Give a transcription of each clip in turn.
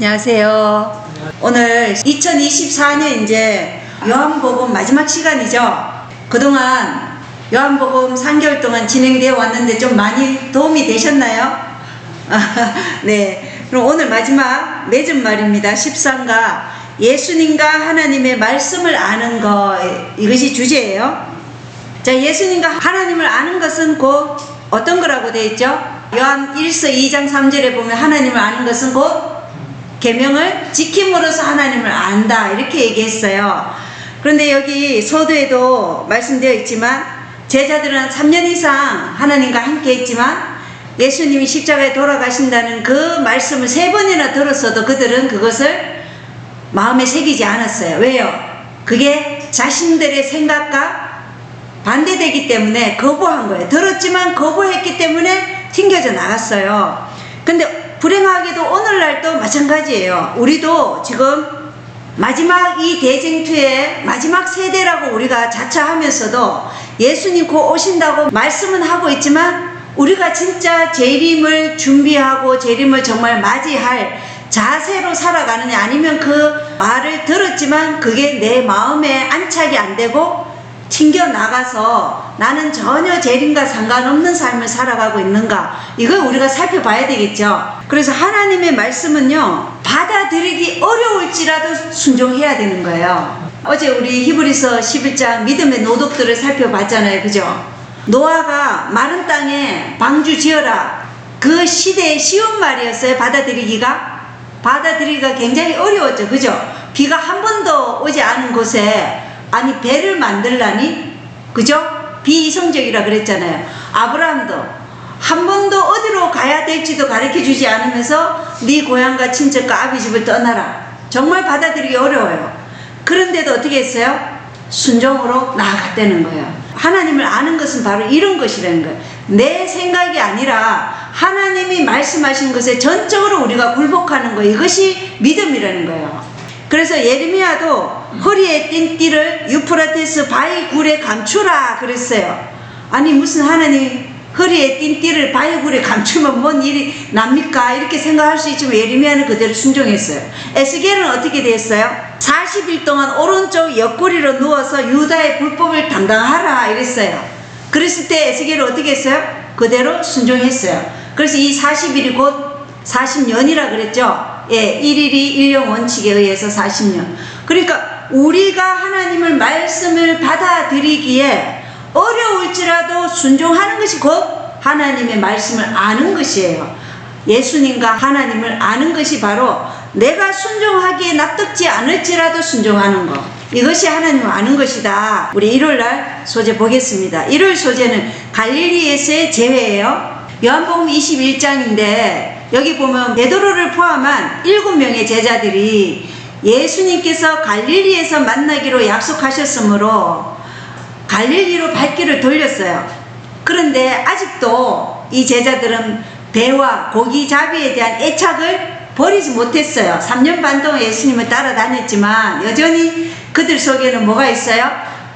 안녕하세요. 오늘 2024년 이제 요한복음 마지막 시간이죠. 그동안 요한복음 3개월 동안 진행되어 왔는데 좀 많이 도움이 되셨나요? 네. 그럼 오늘 마지막 맺은 말입니다. 13가 예수님과 하나님의 말씀을 아는 것, 이것이 주제예요. 자, 예수님과 하나님을 아는 것은 곧 어떤 거라고 되어 있죠? 요한 1서 2장 3절에 보면 하나님을 아는 것은 곧 계명을 지킴으로써 하나님을 안다, 이렇게 얘기했어요. 그런데 여기 서두에도 말씀되어 있지만 제자들은 3년 이상 하나님과 함께 했지만 예수님이 십자가에 돌아가신다는 그 말씀을 3번이나 들었어도 그들은 그것을 마음에 새기지 않았어요. 왜요? 그게 자신들의 생각과 반대되기 때문에 거부한 거예요. 들었지만 거부했기 때문에 튕겨져 나갔어요. 근데 불행하게도 오늘날도 마찬가지예요. 우리도 지금 마지막 이 대쟁투의 마지막 세대라고 우리가 자처하면서도 예수님 곧 오신다고 말씀은 하고 있지만 우리가 진짜 재림을 준비하고 재림을 정말 맞이할 자세로 살아가느냐, 아니면 그 말을 들었지만 그게 내 마음에 안착이 안 되고 튕겨나가서 나는 전혀 재림과 상관없는 삶을 살아가고 있는가, 이걸 우리가 살펴봐야 되겠죠. 그래서 하나님의 말씀은요, 받아들이기 어려울지라도 순종해야 되는 거예요. 어제 우리 히브리서 11장 믿음의 노독들을 살펴봤잖아요. 그죠? 노아가 마른 땅에 방주 지어라, 그 시대의 쉬운 말이었어요. 받아들이기가 굉장히 어려웠죠. 그죠? 비가 한 번도 오지 않은 곳에 아니 배를 만들라니, 그죠? 비이성적이라 그랬잖아요. 아브라함도 한 번도 어디로 가야 될지도 가르쳐 주지 않으면서 네 고향과 친척과 아비 집을 떠나라. 정말 받아들이기 어려워요. 그런데도 어떻게 했어요? 순종으로 나아갔다는 거예요. 하나님을 아는 것은 바로 이런 것이라는 거예요. 내 생각이 아니라 하나님이 말씀하신 것에 전적으로 우리가 굴복하는 거예요. 이것이 믿음이라는 거예요. 그래서 예레미야도 허리에 띈 띠를 유프라테스 바위 굴에 감추라 그랬어요. 아니 무슨 하나님 허리에 띈 띠를 바위 굴에 감추면 뭔 일이 납니까? 이렇게 생각할 수 있지만 예레미야는 그대로 순종했어요. 에스겔은 어떻게 됐어요? 40일 동안 오른쪽 옆구리로 누워서 유다의 불법을 담당하라 이랬어요. 그랬을 때 에스겔은 어떻게 했어요? 그대로 순종했어요. 그래서 이 40일이 곧 40년이라 그랬죠. 예, 1일이 1년 원칙에 의해서 40년. 그러니까 우리가 하나님을 말씀을 받아들이기에 어려울지라도 순종하는 것이 곧 하나님의 말씀을 아는 것이에요. 예수님과 하나님을 아는 것이 바로 내가 순종하기에 납득지 않을지라도 순종하는 것, 이것이 하나님을 아는 것이다. 우리 일요일날 소재 보겠습니다. 일요일 소재는 갈릴리에서의 재회예요. 요한복음 21장인데 여기 보면 베드로를 포함한 7명의 제자들이 예수님께서 갈릴리에서 만나기로 약속하셨으므로 갈릴리로 발길을 돌렸어요. 그런데 아직도 이 제자들은 배와 고기잡이에 대한 애착을 버리지 못했어요. 3년 반 동안 예수님을 따라다녔지만 여전히 그들 속에는 뭐가 있어요?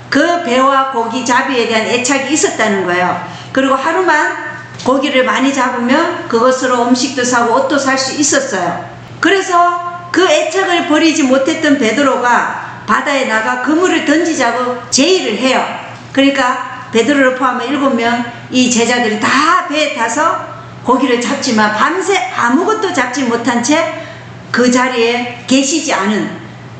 그 배와 고기잡이에 대한 애착이 있었다는 거예요. 그리고 하루만 고기를 많이 잡으면 그것으로 음식도 사고 옷도 살 수 있었어요. 그래서 그 애착을 버리지 못했던 베드로가 바다에 나가 그물을 던지자고 제의를 해요. 그러니까 베드로를 포함한 7명 이 제자들이 다 배에 타서 고기를 잡지만 밤새 아무것도 잡지 못한 채 그 자리에 계시지 않은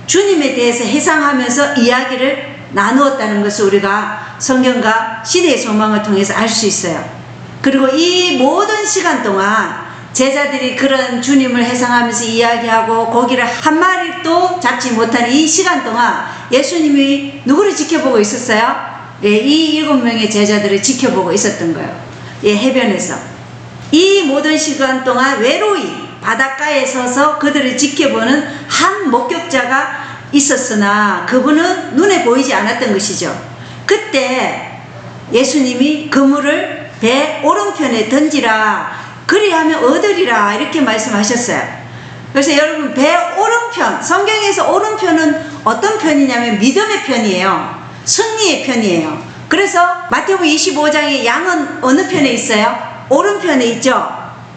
주님에 대해서 회상하면서 이야기를 나누었다는 것을 우리가 성경과 시대의 소망을 통해서 알 수 있어요. 그리고 이 모든 시간 동안 제자들이 그런 주님을 회상하면서 이야기하고 고기를 한 마리도 잡지 못한 이 시간 동안 예수님이 누구를 지켜보고 있었어요? 예, 이 7명의 제자들을 지켜보고 있었던 거예요. 예, 해변에서. 이 모든 시간 동안 외로이 바닷가에 서서 그들을 지켜보는 한 목격자가 있었으나 그분은 눈에 보이지 않았던 것이죠. 그때 예수님이 그물을 배 오른편에 던지라, 그리하면 얻으리라, 이렇게 말씀하셨어요. 그래서 여러분, 배 오른편, 성경에서 오른편은 어떤 편이냐면 믿음의 편이에요. 승리의 편이에요. 그래서 마태복음 25장에 양은 어느 편에 있어요? 오른편에 있죠.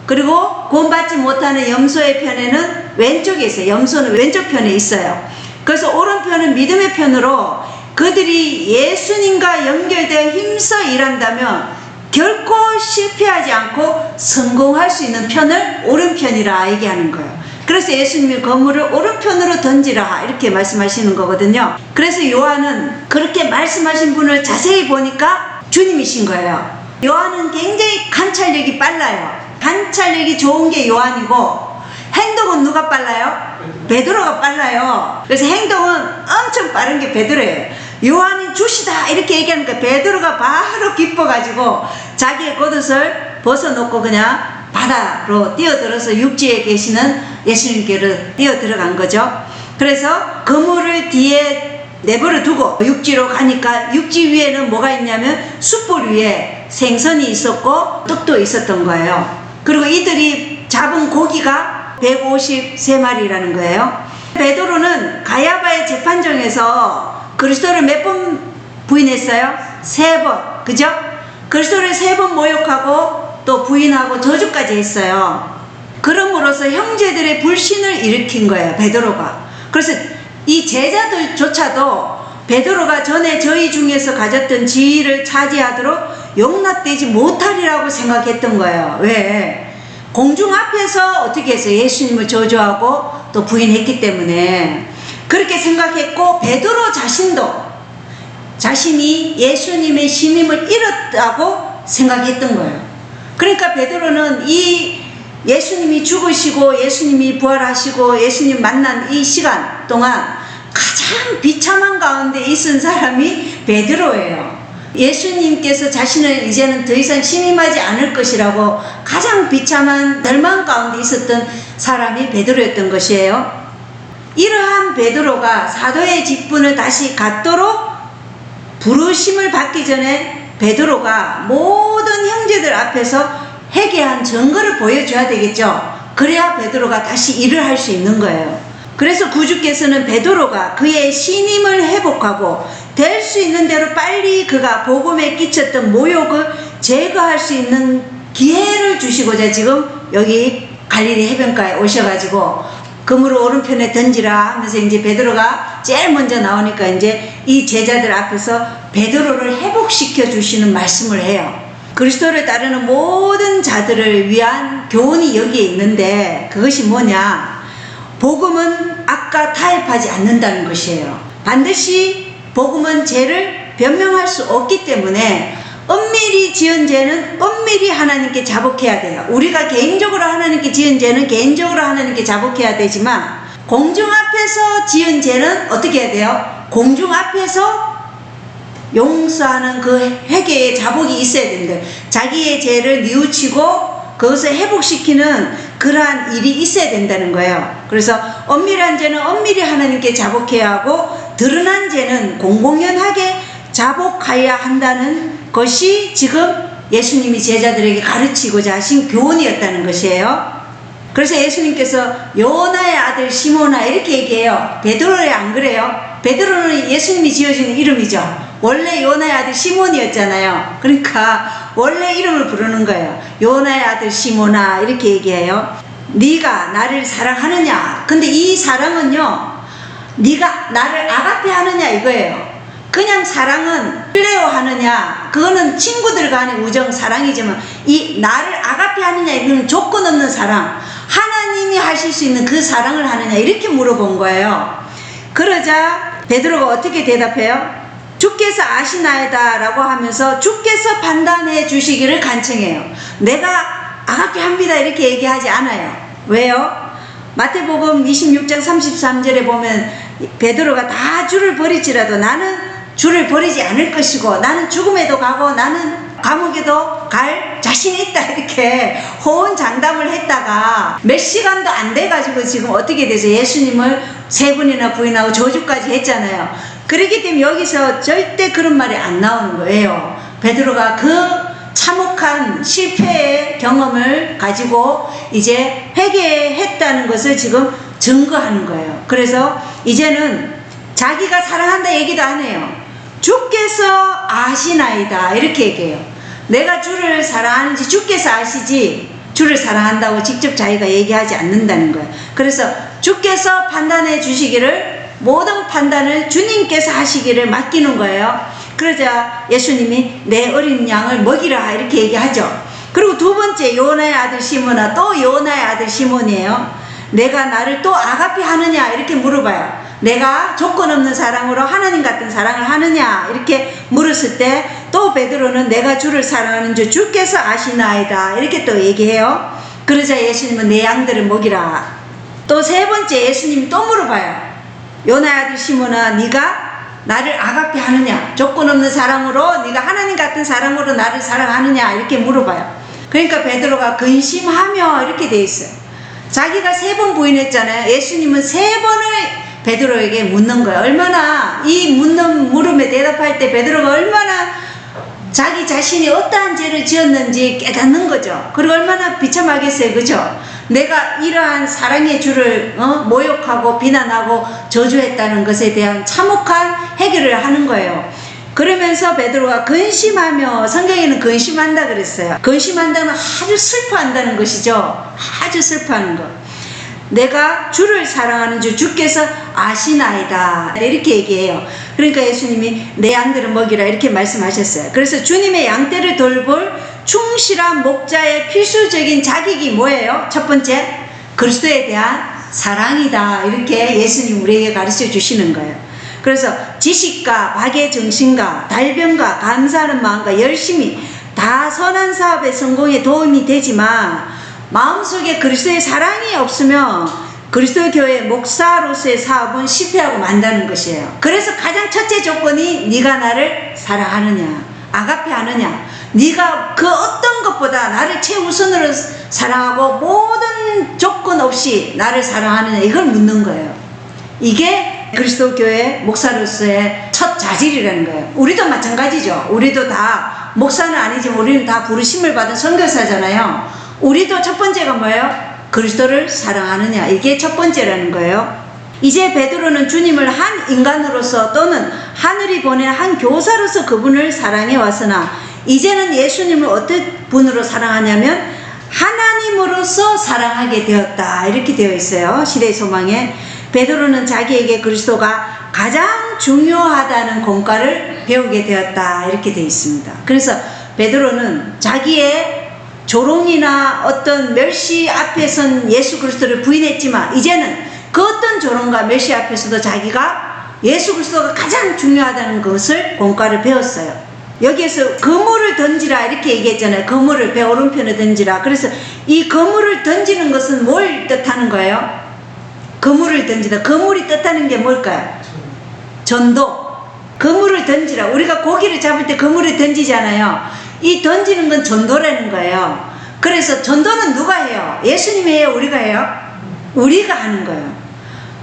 그리고 구원받지 못하는 염소의 편에는 왼쪽에 있어요. 염소는 왼쪽 편에 있어요. 그래서 오른편은 믿음의 편으로 그들이 예수님과 연결되어 힘써 일한다면 결코 실패하지 않고 성공할 수 있는 편을 오른편이라 얘기하는 거예요. 그래서 예수님이 그물을 오른편으로 던지라 이렇게 말씀하시는 거거든요. 그래서 요한은 그렇게 말씀하신 분을 자세히 보니까 주님이신 거예요. 요한은 굉장히 관찰력이 빨라요. 관찰력이 좋은 게 요한이고 행동은 누가 빨라요? 베드로가 빨라요. 그래서 행동은 엄청 빠른 게 베드로예요. 요한이 주시다 이렇게 얘기하니까 베드로가 바로 기뻐가지고 자기의 겉옷을 벗어놓고 그냥 바다로 뛰어들어서 육지에 계시는 예수님께로 뛰어들어간 거죠. 그래서 그물을 뒤에 내버려 두고 육지로 가니까 육지 위에는 뭐가 있냐면 숯불 위에 생선이 있었고 떡도 있었던 거예요. 그리고 이들이 잡은 고기가 153마리라는 거예요. 베드로는 가야바의 재판정에서 그리스도를 몇 번 부인했어요? 3번. 그죠? 그리스도를 3번 모욕하고 또 부인하고 저주까지 했어요. 그럼으로써 형제들의 불신을 일으킨 거예요. 베드로가. 그래서 이 제자들조차도 베드로가 전에 저희 중에서 가졌던 지위를 차지하도록 용납되지 못하리라고 생각했던 거예요. 왜? 공중 앞에서 어떻게 했어요? 예수님을 저주하고 또 부인했기 때문에 그렇게 생각했고 베드로 자신도 자신이 예수님의 신임을 잃었다고 생각했던 거예요. 그러니까 베드로는 이 예수님이 죽으시고 예수님이 부활하시고 예수님 만난 이 시간 동안 가장 비참한 가운데 있은 사람이 베드로예요. 예수님께서 자신을 이제는 더 이상 신임하지 않을 것이라고 가장 비참한 멸망 가운데 있었던 사람이 베드로였던 것이에요. 이러한 베드로가 사도의 직분을 다시 갖도록 부르심을 받기 전에 베드로가 모든 형제들 앞에서 회개한 증거를 보여줘야 되겠죠. 그래야 베드로가 다시 일을 할 수 있는 거예요. 그래서 구주께서는 베드로가 그의 신임을 회복하고 될 수 있는 대로 빨리 그가 복음에 끼쳤던 모욕을 제거할 수 있는 기회를 주시고자 지금 여기 갈릴리 해변가에 오셔가지고 그물을 오른편에 던지라 하면서 이제 베드로가 제일 먼저 나오니까 이제 이 제자들 앞에서 베드로를 회복시켜 주시는 말씀을 해요. 그리스도를 따르는 모든 자들을 위한 교훈이 여기에 있는데 그것이 뭐냐? 복음은 악과 타협하지 않는다는 것이에요. 반드시 복음은 죄를 변명할 수 없기 때문에 엄밀히 지은 죄는 엄밀히 하나님께 자복해야 돼요. 우리가 개인적으로 하나님께 지은 죄는 개인적으로 하나님께 자복해야 되지만 공중 앞에서 지은 죄는 어떻게 해야 돼요? 공중 앞에서 용서하는 그 회개의 자복이 있어야 된대요. 자기의 죄를 뉘우치고 그것을 회복시키는 그러한 일이 있어야 된다는 거예요. 그래서 엄밀한 죄는 엄밀히 하나님께 자복해야 하고 드러난 죄는 공공연하게 자복하여야 한다는 것이 지금 예수님이 제자들에게 가르치고자 하신 교훈이었다는 것이에요. 그래서 예수님께서 요나의 아들 시몬아 이렇게 얘기해요. 베드로에 안 그래요? 베드로는 예수님이 지어준 이름이죠. 원래 요나의 아들 시몬이었잖아요. 그러니까 원래 이름을 부르는 거예요. 요나의 아들 시몬아 이렇게 얘기해요. 네가 나를 사랑하느냐? 근데 이 사랑은요, 네가 나를 아가페 하느냐 이거예요. 그냥 사랑은 필레오 하느냐, 그거는 친구들 간의 우정 사랑이지만 이 나를 아가페 하느냐 이거는 조건 없는 사랑, 하나님이 하실 수 있는 그 사랑을 하느냐 이렇게 물어본 거예요. 그러자 베드로가 어떻게 대답해요? 주께서 아시나이다 라고 하면서 주께서 판단해 주시기를 간청해요. 내가 아가페 합니다 이렇게 얘기하지 않아요. 왜요? 마태복음 26장 33절에 보면 베드로가 다 주를 버릴지라도 나는 주를 버리지 않을 것이고 나는 죽음에도 가고 나는 감옥에도 갈 자신이 있다 이렇게 호언장담을 했다가 몇 시간도 안 돼가지고 지금 어떻게 돼서 예수님을 3번이나 부인하고 저주까지 했잖아요. 그렇기 때문에 여기서 절대 그런 말이 안 나오는 거예요. 베드로가 그 참혹한 실패의 경험을 가지고 이제 회개했다는 것을 지금 증거하는 거예요. 그래서 이제는 자기가 사랑한다 얘기도 안 해요. 주께서 아시나이다 이렇게 얘기해요. 내가 주를 사랑하는지 주께서 아시지 주를 사랑한다고 직접 자기가 얘기하지 않는다는 거예요. 그래서 주께서 판단해 주시기를, 모든 판단을 주님께서 하시기를 맡기는 거예요. 그러자 예수님이 내 어린 양을 먹이라 이렇게 얘기하죠. 그리고 두 번째, 요나의 아들 시몬아, 또 요나의 아들 시몬이에요. 내가 나를 또 아가페 하느냐 이렇게 물어봐요. 내가 조건 없는 사랑으로 하나님 같은 사랑을 하느냐 이렇게 물었을 때 또 베드로는 내가 주를 사랑하는 줄 주께서 아시나이다 이렇게 또 얘기해요. 그러자 예수님은 내 양들을 먹이라. 또 세 번째 예수님이 또 물어봐요. 요나의 아들 시몬아, 네가 나를 아가페 하느냐, 조건 없는 사랑으로, 네가 하나님 같은 사랑으로 나를 사랑하느냐 이렇게 물어봐요. 그러니까 베드로가 근심하며 이렇게 돼 있어요. 자기가 3번 부인했잖아요. 예수님은 3번을 베드로에게 묻는 거예요. 얼마나 이 묻는 물음에 대답할 때 베드로가 얼마나 자기 자신이 어떠한 죄를 지었는지 깨닫는 거죠. 그리고 얼마나 비참하겠어요. 그죠? 내가 이러한 사랑의 주를 모욕하고 비난하고 저주했다는 것에 대한 참혹한 해결을 하는 거예요. 그러면서 베드로가 근심하며, 성경에는 근심한다 그랬어요. 근심한다는 아주 슬퍼한다는 것이죠. 아주 슬퍼하는 것. 내가 주를 사랑하는 줄 주께서 아시나이다 이렇게 얘기해요. 그러니까 예수님이 내 양들을 먹이라 이렇게 말씀하셨어요. 그래서 주님의 양떼를 돌볼 충실한 목자의 필수적인 자격이 뭐예요? 첫 번째, 그리스도에 대한 사랑이다 이렇게 예수님 우리에게 가르쳐 주시는 거예요. 그래서 지식과 박의 정신과 달변과 감사하는 마음과 열심히 다 선한 사업의 성공에 도움이 되지만 마음속에 그리스도의 사랑이 없으면 그리스도 교회 목사로서의 사업은 실패하고 만다는 것이에요. 그래서 가장 첫째 조건이 네가 나를 사랑하느냐, 아가페 하느냐, 네가 그 어떤 것보다 나를 최우선으로 사랑하고 모든 조건 없이 나를 사랑하느냐, 이걸 묻는 거예요. 이게 그리스도 교회 목사로서의 첫 자질이라는 거예요. 우리도 마찬가지죠. 우리도 다 목사는 아니지만 우리는 다 부르심을 받은 선교사잖아요. 우리도 첫 번째가 뭐예요? 그리스도를 사랑하느냐, 이게 첫 번째라는 거예요. 이제 베드로는 주님을 한 인간으로서 또는 하늘이 보낸 한 교사로서 그분을 사랑해 왔으나 이제는 예수님을 어떤 분으로 사랑하냐면 하나님으로서 사랑하게 되었다 이렇게 되어 있어요. 시대의 소망에. 베드로는 자기에게 그리스도가 가장 중요하다는 공과를 배우게 되었다 이렇게 되어 있습니다. 그래서 베드로는 자기의 조롱이나 어떤 멸시 앞에선 예수 그리스도를 부인했지만 이제는 그 어떤 조롱과 멸시 앞에서도 자기가 예수 그리스도가 가장 중요하다는 것을 공과를 배웠어요. 여기에서 그물을 던지라 이렇게 얘기했잖아요. 그물을 배 오른편에 던지라. 그래서 이 그물을 던지는 것은 뭘 뜻하는 거예요? 그물을 던지다. 그물이 뜻하는 게 뭘까요? 전도. 그물을 던지라. 우리가 고기를 잡을 때 그물을 던지잖아요. 이 던지는 건 전도라는 거예요. 그래서 전도는 누가 해요? 예수님이 해요? 우리가 해요? 우리가 하는 거예요.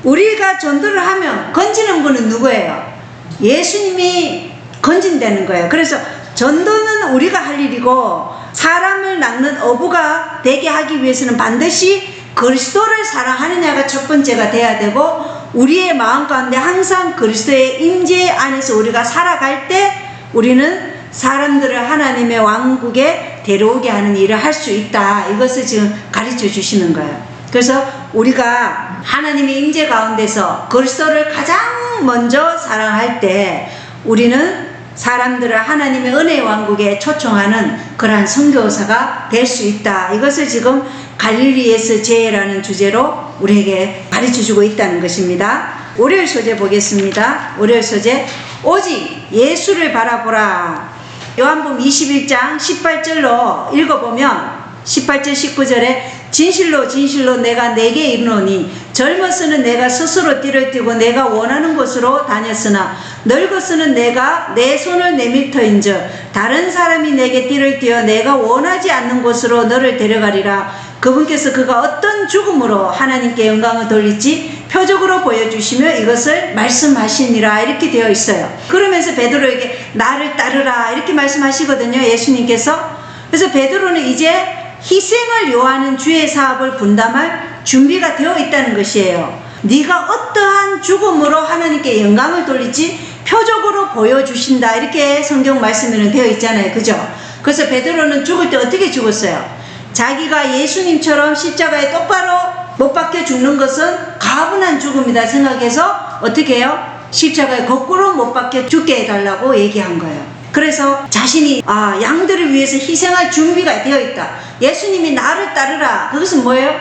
우리가 전도를 하면 건지는 분은 누구예요? 예수님이 건진다는 거예요. 그래서 전도는 우리가 할 일이고 사람을 낚는 어부가 되게 하기 위해서는 반드시 그리스도를 사랑하느냐가 첫 번째가 돼야 되고 우리의 마음 가운데 항상 그리스도의 임재 안에서 우리가 살아갈 때 우리는 사람들을 하나님의 왕국에 데려오게 하는 일을 할 수 있다. 이것을 지금 가르쳐 주시는 거예요. 그래서 우리가 하나님의 임재 가운데서 그리스도를 가장 먼저 사랑할 때 우리는 사람들을 하나님의 은혜의 왕국에 초청하는 그러한 선교사가 될 수 있다. 이것을 지금 갈릴리에서 제해라는 주제로 우리에게 가르쳐 주고 있다는 것입니다. 월요일 소재 보겠습니다. 월요일 소재, 오직 예수를 바라보라. 요한복음 21장 18절로 읽어보면 18절 19절에 진실로 진실로 내가 내게 이르노니 젊어서는 내가 스스로 띠를 띠고 내가 원하는 곳으로 다녔으나 늙어서는 내가 내 손을 내밀터인즉 다른 사람이 내게 띠를 띠어 내가 원하지 않는 곳으로 너를 데려가리라. 그분께서 그가 어떤 죽음으로 하나님께 영광을 돌릴지 표적으로 보여주시며 이것을 말씀하시니라. 이렇게 되어 있어요. 그러면서 베드로에게 나를 따르라 이렇게 말씀하시거든요, 예수님께서. 그래서 베드로는 이제 희생을 요하는 주의 사업을 분담할 준비가 되어 있다는 것이에요. 네가 어떠한 죽음으로 하나님께 영광을 돌릴지 표적으로 보여주신다. 이렇게 성경 말씀에는 되어 있잖아요. 그죠? 그래서 베드로는 죽을 때 어떻게 죽었어요? 자기가 예수님처럼 십자가에 똑바로 못 박혀 죽는 것은 가분한 죽음이다 생각해서 어떻게 해요? 십자가에 거꾸로 못 박혀 죽게 해달라고 얘기한 거예요. 그래서 자신이 양들을 위해서 희생할 준비가 되어 있다. 예수님이 나를 따르라. 그것은 뭐예요?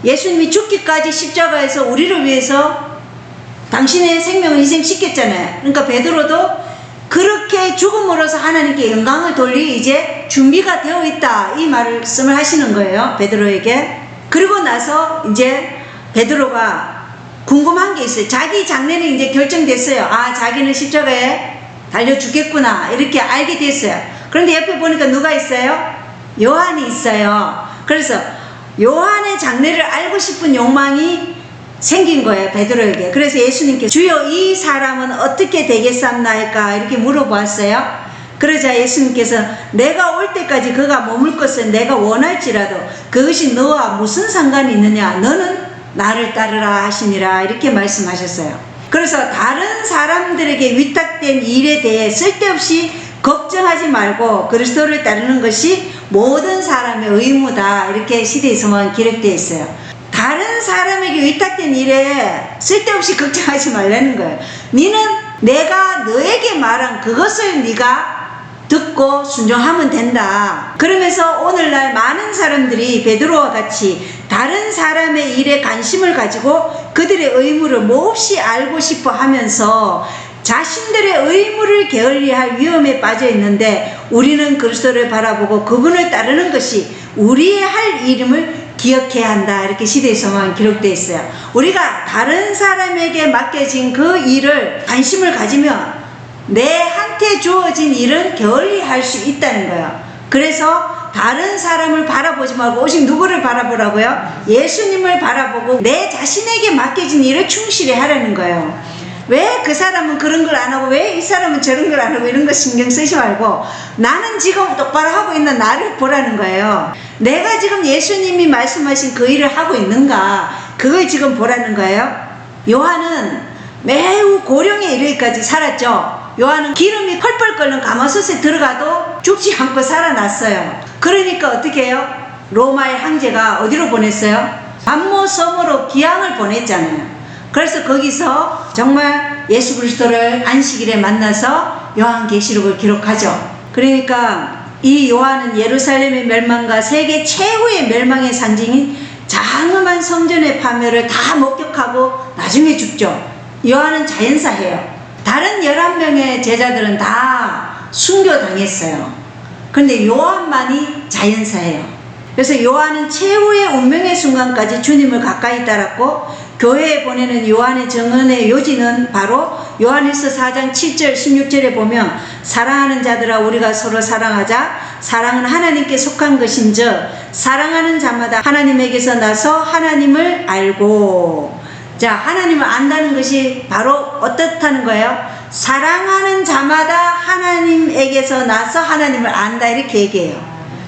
예수님이 죽기까지 십자가에서 우리를 위해서 당신의 생명을 희생시켰잖아요. 그러니까 베드로도 그렇게 죽음으로써 하나님께 영광을 돌릴 이제 준비가 되어 있다. 이 말씀을 하시는 거예요. 베드로에게. 그리고 나서 이제 베드로가 궁금한 게 있어요. 자기 장래는 이제 결정됐어요. 자기는 십자가에 달려 죽겠구나. 이렇게 알게 됐어요. 그런데 옆에 보니까 누가 있어요? 요한이 있어요. 그래서 요한의 장래를 알고 싶은 욕망이 생긴 거예요. 베드로에게. 그래서 예수님께 주여 이 사람은 어떻게 되겠삼나이까 이렇게 물어보았어요. 그러자 예수님께서 내가 올 때까지 그가 머물 것을 내가 원할지라도 그것이 너와 무슨 상관이 있느냐. 너는 나를 따르라 하시니라. 이렇게 말씀하셨어요. 그래서 다른 사람들에게 위탁된 일에 대해 쓸데없이 걱정하지 말고 그리스도를 따르는 것이 모든 사람의 의무다. 이렇게 시대에서만 기록되어 있어요. 다른 사람에게 위탁된 일에 쓸데없이 걱정하지 말라는 거예요. 니는 내가 너에게 말한 그것을 네가 듣고 순종하면 된다. 그러면서 오늘날 많은 사람들이 베드로와 같이 다른 사람의 일에 관심을 가지고 그들의 의무를 몹시 알고 싶어 하면서 자신들의 의무를 게을리할 위험에 빠져 있는데 우리는 그리스도를 바라보고 그분을 따르는 것이 우리의 할 일임을 기억해야 한다. 이렇게 시대에서만 기록되어 있어요. 우리가 다른 사람에게 맡겨진 그 일을 관심을 가지면 내한테 주어진 일은 게을리 할 수 있다는 거예요. 그래서 다른 사람을 바라보지 말고 오직 누구를 바라보라고요? 예수님을 바라보고 내 자신에게 맡겨진 일을 충실히 하라는 거예요. 왜 그 사람은 그런 걸 안 하고 왜 이 사람은 저런 걸 안 하고 이런 거 신경 쓰지 말고 나는 지금 똑바로 하고 있는 나를 보라는 거예요. 내가 지금 예수님이 말씀하신 그 일을 하고 있는가 그걸 지금 보라는 거예요. 요한은 매우 고령에 이르기까지 살았죠. 요한은 기름이 펄펄 끓는 가마솥에 들어가도 죽지 않고 살아났어요. 그러니까 어떻게 해요? 로마의 황제가 어디로 보냈어요? 반모 섬으로 기항을 보냈잖아요. 그래서 거기서 정말 예수 그리스도를 안식일에 만나서 요한계시록을 기록하죠. 그러니까 이 요한은 예루살렘의 멸망과 세계 최후의 멸망의 상징인 장엄한 성전의 파멸을 다 목격하고 나중에 죽죠. 요한은 자연사예요. 다른 11명의 제자들은 다 순교당했어요. 그런데 요한만이 자연사예요. 그래서 요한은 최후의 운명의 순간까지 주님을 가까이 따랐고 교회에 보내는 요한의 증언의 요지는 바로 요한일서 4장 7절 16절에 보면 사랑하는 자들아 우리가 서로 사랑하자. 사랑은 하나님께 속한 것인즉 사랑하는 자마다 하나님에게서 나서 하나님을 알고. 자, 하나님을 안다는 것이 바로 어떻다는 거예요? 사랑하는 자마다 하나님에게서 나서 하나님을 안다 이렇게 얘기해요.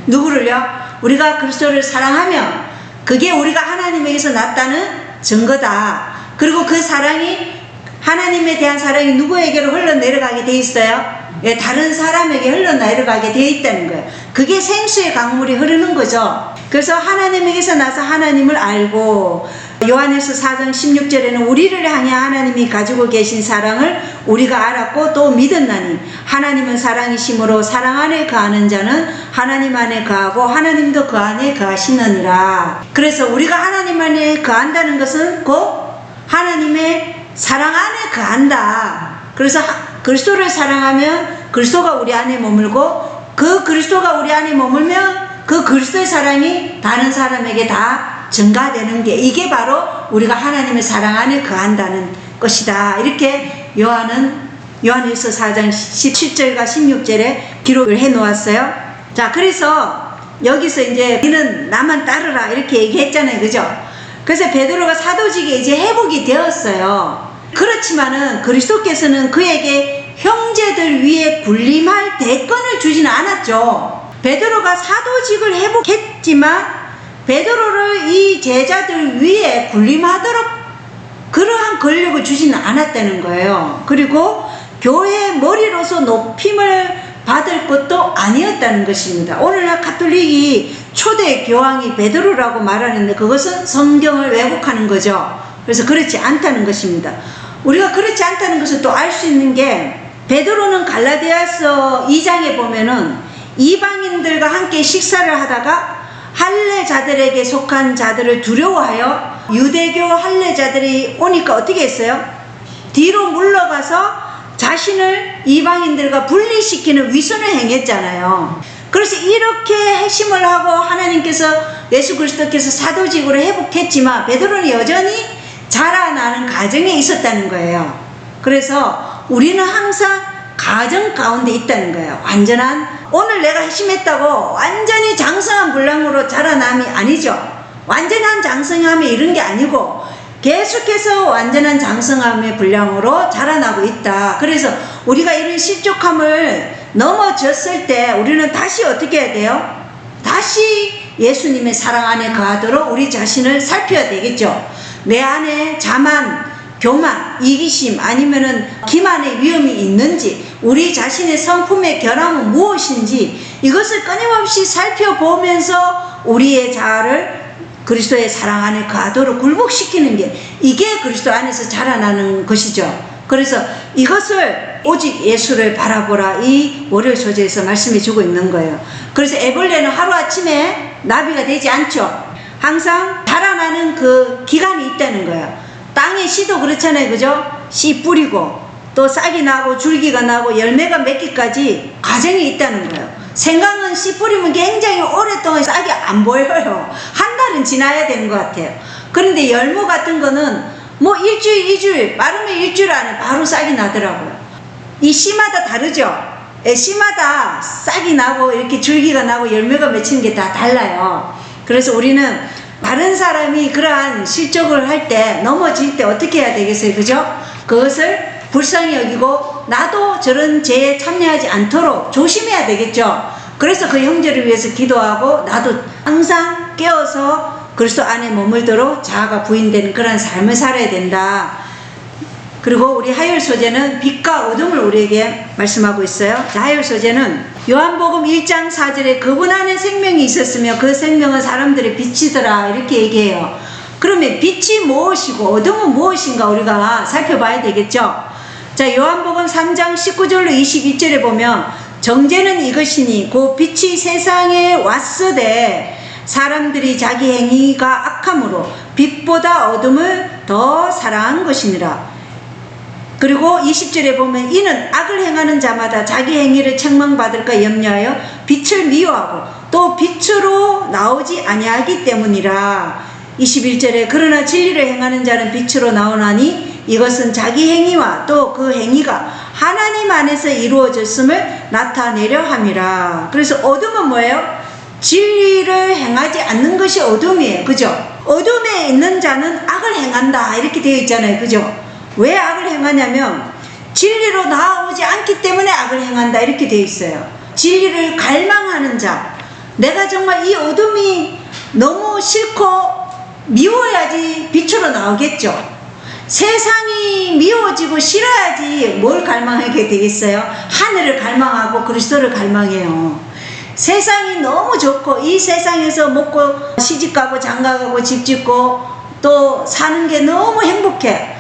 누구를요? 우리가 그리스도를 사랑하면 그게 우리가 하나님에게서 났다는 증거다. 그리고 그 사랑이 하나님에 대한 사랑이 누구에게로 흘러내려가게 돼 있어요? 다른 사람에게 흘러내려가게 돼 있다는 거예요. 그게 생수의 강물이 흐르는 거죠. 그래서 하나님에게서 나서 하나님을 알고 요한일서 4장 16절에는 우리를 향해 하나님이 가지고 계신 사랑을 우리가 알았고 또 믿었나니 하나님은 사랑이심으로 사랑 안에 거하는 자는 하나님 안에 거하고 하나님도 그 안에 거하시느니라. 그래서 우리가 하나님 안에 거한다는 것은 곧 하나님의 사랑 안에 거한다. 그래서 그리스도를 사랑하면 그리스도가 우리 안에 머물고 그 그리스도가 우리 안에 머물면 그 그리스도의 사랑이 다른 사람에게 다 증가되는 게 이게 바로 우리가 하나님의 사랑 안에 거한다는 것이다. 이렇게 요한은 요한일서 4장 17절과 16절에 기록을 해 놓았어요. 자, 그래서 여기서 이제 너는 나만 따르라 이렇게 얘기했잖아요. 그죠? 그래서 베드로가 사도직에 이제 회복이 되었어요. 그렇지만은 그리스도께서는 그에게 형제들 위에 군림할 대권을 주지는 않았죠. 베드로가 사도직을 회복했지만 베드로를 이 제자들 위에 군림하도록 그러한 권력을 주지는 않았다는 거예요. 그리고 교회의 머리로서 높임을 받을 것도 아니었다는 것입니다. 오늘날 가톨릭이 초대 교황이 베드로라고 말하는데 그것은 성경을 왜곡하는 거죠. 그래서 그렇지 않다는 것입니다. 우리가 그렇지 않다는 것을 또 알 수 있는 게 베드로는 갈라디아서 2장에 보면은 이방인들과 함께 식사를 하다가 할례자들에게 속한 자들을 두려워하여 유대교 할례자들이 오니까 어떻게 했어요? 뒤로 물러가서 자신을 이방인들과 분리시키는 위선을 행했잖아요. 그래서 이렇게 핵심을 하고 하나님께서 예수 그리스도께서 사도직으로 회복했지만 베드로는 여전히 자라나는 가정에 있었다는 거예요. 그래서 우리는 항상 가정 가운데 있다는 거예요. 완전한, 오늘 내가 핵심했다고 완전히 장성한 분량으로 자라남이 아니죠. 완전한 장성함이 이런 게 아니고 계속해서 완전한 장성함의 분량으로 자라나고 있다. 그래서 우리가 이런 실족함을 넘어졌을 때 우리는 다시 어떻게 해야 돼요? 다시 예수님의 사랑 안에 거하도록 우리 자신을 살펴야 되겠죠. 내 안에 자만, 교만, 이기심 아니면은 기만의 위험이 있는지, 우리 자신의 성품의 결함은 무엇인지 이것을 끊임없이 살펴보면서 우리의 자아를 그리스도의 사랑 안에 거하도록 굴복시키는 게, 이게 그리스도 안에서 자라나는 것이죠. 그래서 이것을 오직 예수를 바라보라, 이 월요일 소재에서 말씀해 주고 있는 거예요. 그래서 애벌레는 하루아침에 나비가 되지 않죠. 항상 자라나는 그 기간이 있다는 거예요. 땅의 씨도 그렇잖아요. 그죠? 씨 뿌리고 또 싹이 나고 줄기가 나고 열매가 맺기까지 과정이 있다는 거예요. 생강은 씨 뿌리면 굉장히 오랫동안 싹이 안 보여요. 한 달은 지나야 되는 것 같아요. 그런데 열무 같은 거는 뭐 일주일, 이주일, 빠르면 일주일 안에 바로 싹이 나더라고요. 이 씨마다 다르죠? 씨마다 싹이 나고 이렇게 줄기가 나고 열매가 맺히는 게 다 달라요. 그래서 우리는 다른 사람이 그러한 실족을 할 때, 넘어질 때 어떻게 해야 되겠어요? 그죠? 그것을 불쌍히 여기고 나도 저런 죄에 참여하지 않도록 조심해야 되겠죠. 그래서 그 형제를 위해서 기도하고 나도 항상 깨어서 그리스도 안에 머물도록 자아가 부인되는 그런 삶을 살아야 된다. 그리고 우리 화요일 소재는 빛과 어둠을 우리에게 말씀하고 있어요. 화요일 소재는 요한복음 1장 4절에 그분 안에 생명이 있었으며 그 생명은 사람들의 빛이더라, 이렇게 얘기해요. 그러면 빛이 무엇이고 어둠은 무엇인가 우리가 살펴봐야 되겠죠. 자, 요한복음 3장 19절로 22절에 보면 정죄는 이것이니 그 빛이 세상에 왔으되 사람들이 자기 행위가 악함으로 빛보다 어둠을 더 사랑한 것이니라. 그리고 20절에 보면 이는 악을 행하는 자마다 자기 행위를 책망받을까 염려하여 빛을 미워하고 또 빛으로 나오지 아니하기 때문이라. 21절에 그러나 진리를 행하는 자는 빛으로 나오나니 이것은 자기 행위와 또 그 행위가 하나님 안에서 이루어졌음을 나타내려 함이라. 그래서 어둠은 뭐예요? 진리를 행하지 않는 것이 어둠이에요. 그죠? 어둠에 있는 자는 악을 행한다, 이렇게 되어 있잖아요. 그죠? 왜 악을 행하냐면 진리로 나아오지 않기 때문에 악을 행한다, 이렇게 되어 있어요. 진리를 갈망하는 자, 내가 정말 이 어둠이 너무 싫고 미워야지 빛으로 나오겠죠. 세상이 미워지고 싫어야지 뭘 갈망하게 되겠어요? 하늘을 갈망하고 그리스도를 갈망해요. 세상이 너무 좋고 이 세상에서 먹고 시집가고 장가가고 집짓고 또 사는 게 너무 행복해.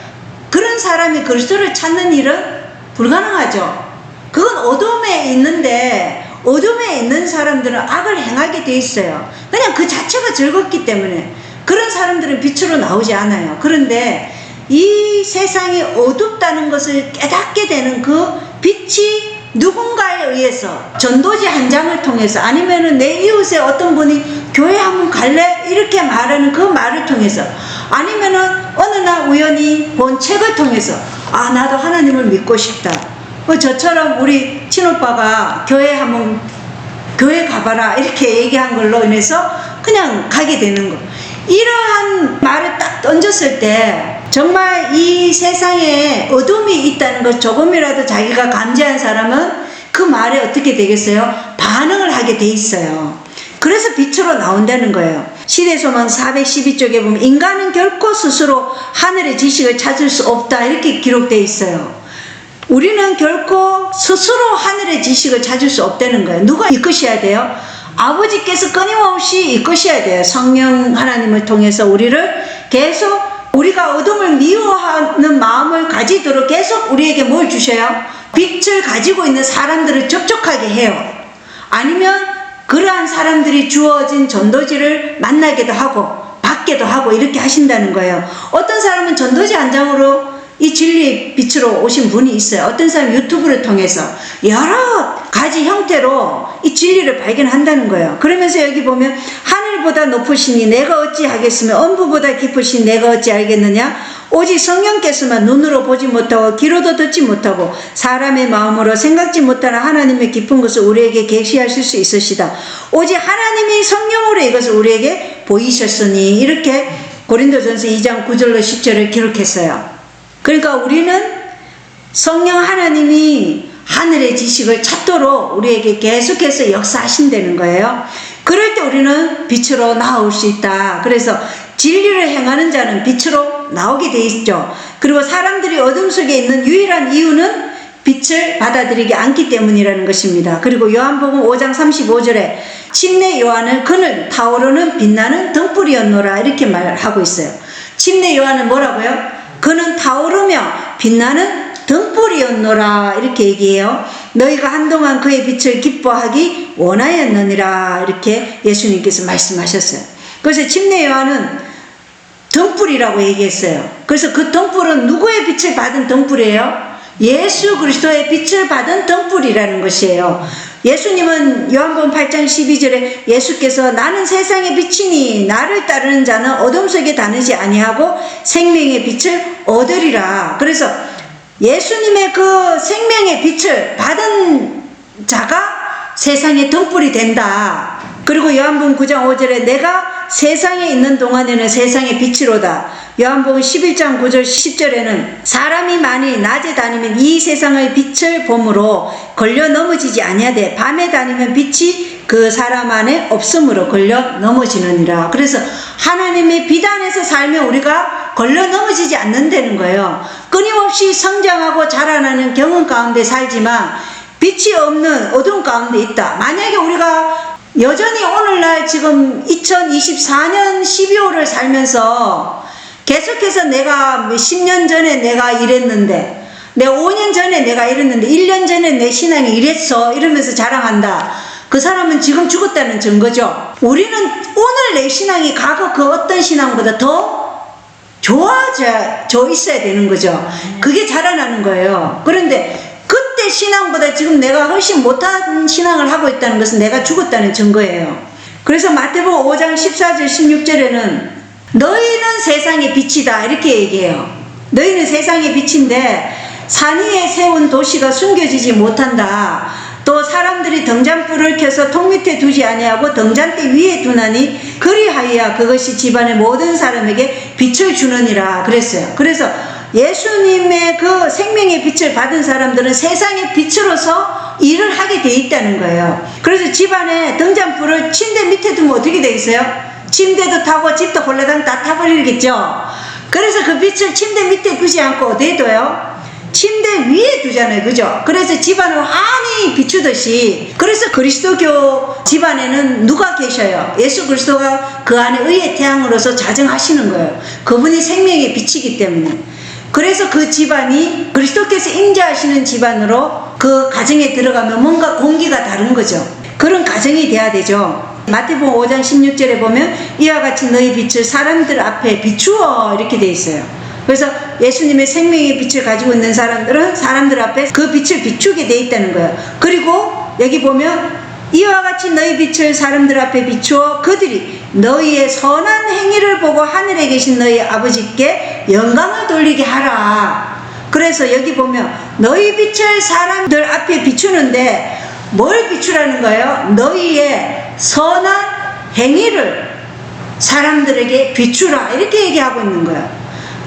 그런 사람이 그리스도를 찾는 일은 불가능하죠. 그건 어둠에 있는데, 어둠에 있는 사람들은 악을 행하게 돼 있어요. 그냥 그 자체가 즐겁기 때문에. 그런 사람들은 빛으로 나오지 않아요. 그런데 이 세상이 어둡다는 것을 깨닫게 되는 그 빛이 누군가에 의해서, 전도지 한 장을 통해서, 아니면은 내 이웃에 어떤 분이 교회 한번 갈래? 이렇게 말하는 그 말을 통해서, 아니면은 어느 날 우연히 본 책을 통해서 아, 나도 하나님을 믿고 싶다. 저처럼 우리 친오빠가 교회 가봐라, 이렇게 얘기한 걸로 인해서 그냥 가게 되는 거. 이러한 말을 딱 던졌을 때 정말 이 세상에 어둠이 있다는 것 조금이라도 자기가 감지한 사람은 그 말에 어떻게 되겠어요? 반응을 하게 돼 있어요. 그래서 빛으로 나온다는 거예요. 시대소망 412쪽에 보면 인간은 결코 스스로 하늘의 지식을 찾을 수 없다, 이렇게 기록되어 있어요. 우리는 결코 스스로 하늘의 지식을 찾을 수 없다는 거예요. 누가 이끄셔야 돼요? 아버지께서 끊임없이 이끄셔야 돼요. 성령 하나님을 통해서 우리를 계속 우리가 어둠을 미워하는 마음을 가지도록 계속 우리에게 뭘 주셔요? 빛을 가지고 있는 사람들을 접촉하게 해요. 아니면 그러한 사람들이 주어진 전도지를 만나기도 하고 받기도 하고 이렇게 하신다는 거예요. 어떤 사람은 전도지 한 장으로 이 진리의 빛으로 오신 분이 있어요. 어떤 사람은 유튜브를 통해서 여러 가지 형태로 이 진리를 발견한다는 거예요. 그러면서 여기 보면 하늘보다 높으시니 내가 어찌 하겠으며 엄부보다 깊으시니 내가 어찌 알겠느냐. 오직 성령께서만 눈으로 보지 못하고 귀로도 듣지 못하고 사람의 마음으로 생각지 못하는 하나님의 깊은 것을 우리에게 계시하실 수 있으시다. 오직 하나님이 성령으로 이것을 우리에게 보이셨으니 이렇게 고린도전서 2장 9절로 10절을 기록했어요. 그러니까 우리는 성령 하나님이 하늘의 지식을 찾도록 우리에게 계속해서 역사하신다는 거예요. 그럴 때 우리는 빛으로 나올 수 있다. 그래서 진리를 행하는 자는 빛으로 나오게 돼 있죠. 그리고 사람들이 어둠 속에 있는 유일한 이유는 빛을 받아들이지 않기 때문이라는 것입니다. 그리고 요한복음 5장 35절에 침례 요한은 그는 타오르는 빛나는 등불이었노라 이렇게 말하고 있어요. 침례 요한은 뭐라고요? 그는 타오르며 빛나는 등불이었노라 이렇게 얘기해요. 너희가 한동안 그의 빛을 기뻐하기 원하였느니라 이렇게 예수님께서 말씀하셨어요. 그래서 침례 요한은 등불이라고 얘기했어요. 그래서 그 등불은 누구의 빛을 받은 등불이에요? 예수 그리스도의 빛을 받은 등불이라는 것이에요. 예수님은 요한복음 8장 12절에 예수께서 나는 세상의 빛이니 나를 따르는 자는 어둠 속에 다니지 아니하고 생명의 빛을 얻으리라. 그래서 예수님의 그 생명의 빛을 받은 자가 세상의 등불이 된다. 그리고 요한복음 9장 5절에 내가 세상에 있는 동안에는 세상의 빛이로다. 요한복음 11장 9절 10절에는 사람이 많이 낮에 다니면 이 세상의 빛을 보므로 걸려 넘어지지 아니하되 밤에 다니면 빛이 그 사람 안에 없음으로 걸려 넘어지느니라. 그래서 하나님의 빛 안에서 살면 우리가 걸려 넘어지지 않는다는 거예요. 끊임없이 성장하고 자라나는 경험 가운데 살지만 빛이 없는 어둠 가운데 있다. 만약에 우리가 여전히 오늘날 지금 2024년 12월을 살면서 계속해서 내가 10년 전에 내가 이랬는데, 내가 5년 전에 내가 이랬는데, 1년 전에 내 신앙이 이랬어 이러면서 자랑한다. 그 사람은 지금 죽었다는 증거죠. 우리는 오늘 내 신앙이 과거 그 어떤 신앙보다 더 좋아져 있어야 되는 거죠. 그게 자라나는 거예요. 그런데 그때 신앙보다 지금 내가 훨씬 못한 신앙을 하고 있다는 것은 내가 죽었다는 증거예요. 그래서 마태복음 5장 14절 16절에는 너희는 세상의 빛이다 이렇게 얘기해요. 너희는 세상의 빛인데 산 위에 세운 도시가 숨겨지지 못한다. 또 사람들이 등잔불을 켜서 통 밑에 두지 아니하고 등잔대 위에 두나니 그리하여야 그것이 집안의 모든 사람에게 빛을 주느니라 그랬어요. 그래서 예수님의 그 생명의 빛을 받은 사람들은 세상의 빛으로서 일을 하게 돼 있다는 거예요. 그래서 집안에 등잔불을 침대 밑에 두면 어떻게 돼 있어요? 침대도 타고 집도 홀라당 다 타버리겠죠. 그래서 그 빛을 침대 밑에 두지 않고 어디에 둬요? 침대 위에 두잖아요. 그죠? 그래서 집안을 환히 비추듯이, 그래서 그리스도교 집안에는 누가 계셔요? 예수 그리스도가 그 안에 의의 태양으로서 자정하시는 거예요. 그분이 생명의 빛이기 때문에. 그래서 그 집안이 그리스도께서 임재하시는 집안으로 그 가정에 들어가면 뭔가 공기가 다른 거죠. 그런 가정이 돼야 되죠. 마태복음 5장 16절에 보면 이와 같이 너희 빛을 사람들 앞에 비추어 이렇게 돼 있어요. 그래서 예수님의 생명의 빛을 가지고 있는 사람들은 사람들 앞에 그 빛을 비추게 돼 있다는 거예요. 그리고 여기 보면 이와 같이 너희 빛을 사람들 앞에 비추어 그들이 너희의 선한 행위를 보고 하늘에 계신 너희 아버지께 영광을 돌리게 하라. 그래서 여기 보면 너희 빛을 사람들 앞에 비추는데 뭘 비추라는 거예요? 너희의 선한 행위를 사람들에게 비추라 이렇게 얘기하고 있는 거예요.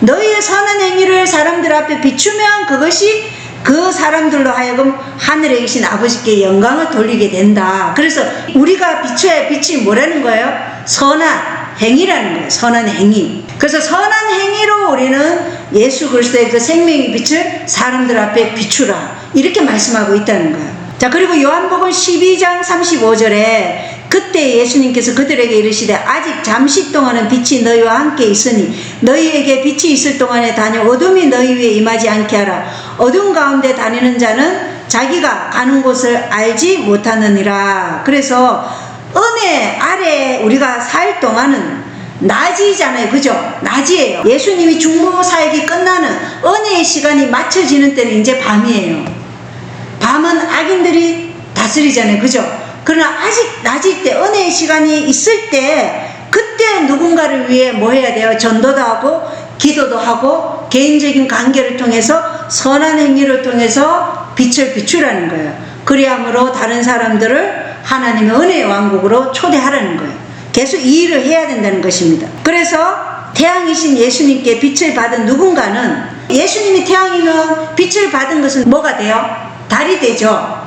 너희의 선한 행위를 사람들 앞에 비추면 그것이 그 사람들로 하여금 하늘에 계신 아버지께 영광을 돌리게 된다. 그래서 우리가 비춰야 할 빛이 뭐라는 거예요? 선한 행위라는 거예요. 선한 행위. 그래서 선한 행위로 우리는 예수 그리스도의 그 생명의 빛을 사람들 앞에 비추라 이렇게 말씀하고 있다는 거예요. 자, 그리고 요한복음 12장 35절에 그때 예수님께서 그들에게 이르시되 아직 잠시 동안은 빛이 너희와 함께 있으니 너희에게 빛이 있을 동안에 다녀 어둠이 너희 위에 임하지 않게 하라. 어둠 가운데 다니는 자는 자기가 가는 곳을 알지 못하느니라. 그래서 은혜 아래 우리가 살 동안은 낮이잖아요. 그죠? 낮이에요. 예수님이 중보 사역이 끝나는 은혜의 시간이 맞춰지는 때는 이제 밤이에요. 밤은 악인들이 다스리잖아요. 그죠? 그러나 아직 낮일 때 은혜의 시간이 있을 때 그때 누군가를 위해 뭐 해야 돼요? 전도도 하고 기도도 하고 개인적인 관계를 통해서 선한 행위를 통해서 빛을 비추라는 거예요. 그리함으로 다른 사람들을 하나님의 은혜의 왕국으로 초대하라는 거예요. 계속 이 일을 해야 된다는 것입니다. 그래서 태양이신 예수님께 빛을 받은 누군가는 예수님이 태양이면 빛을 받은 것은 뭐가 돼요? 달이 되죠.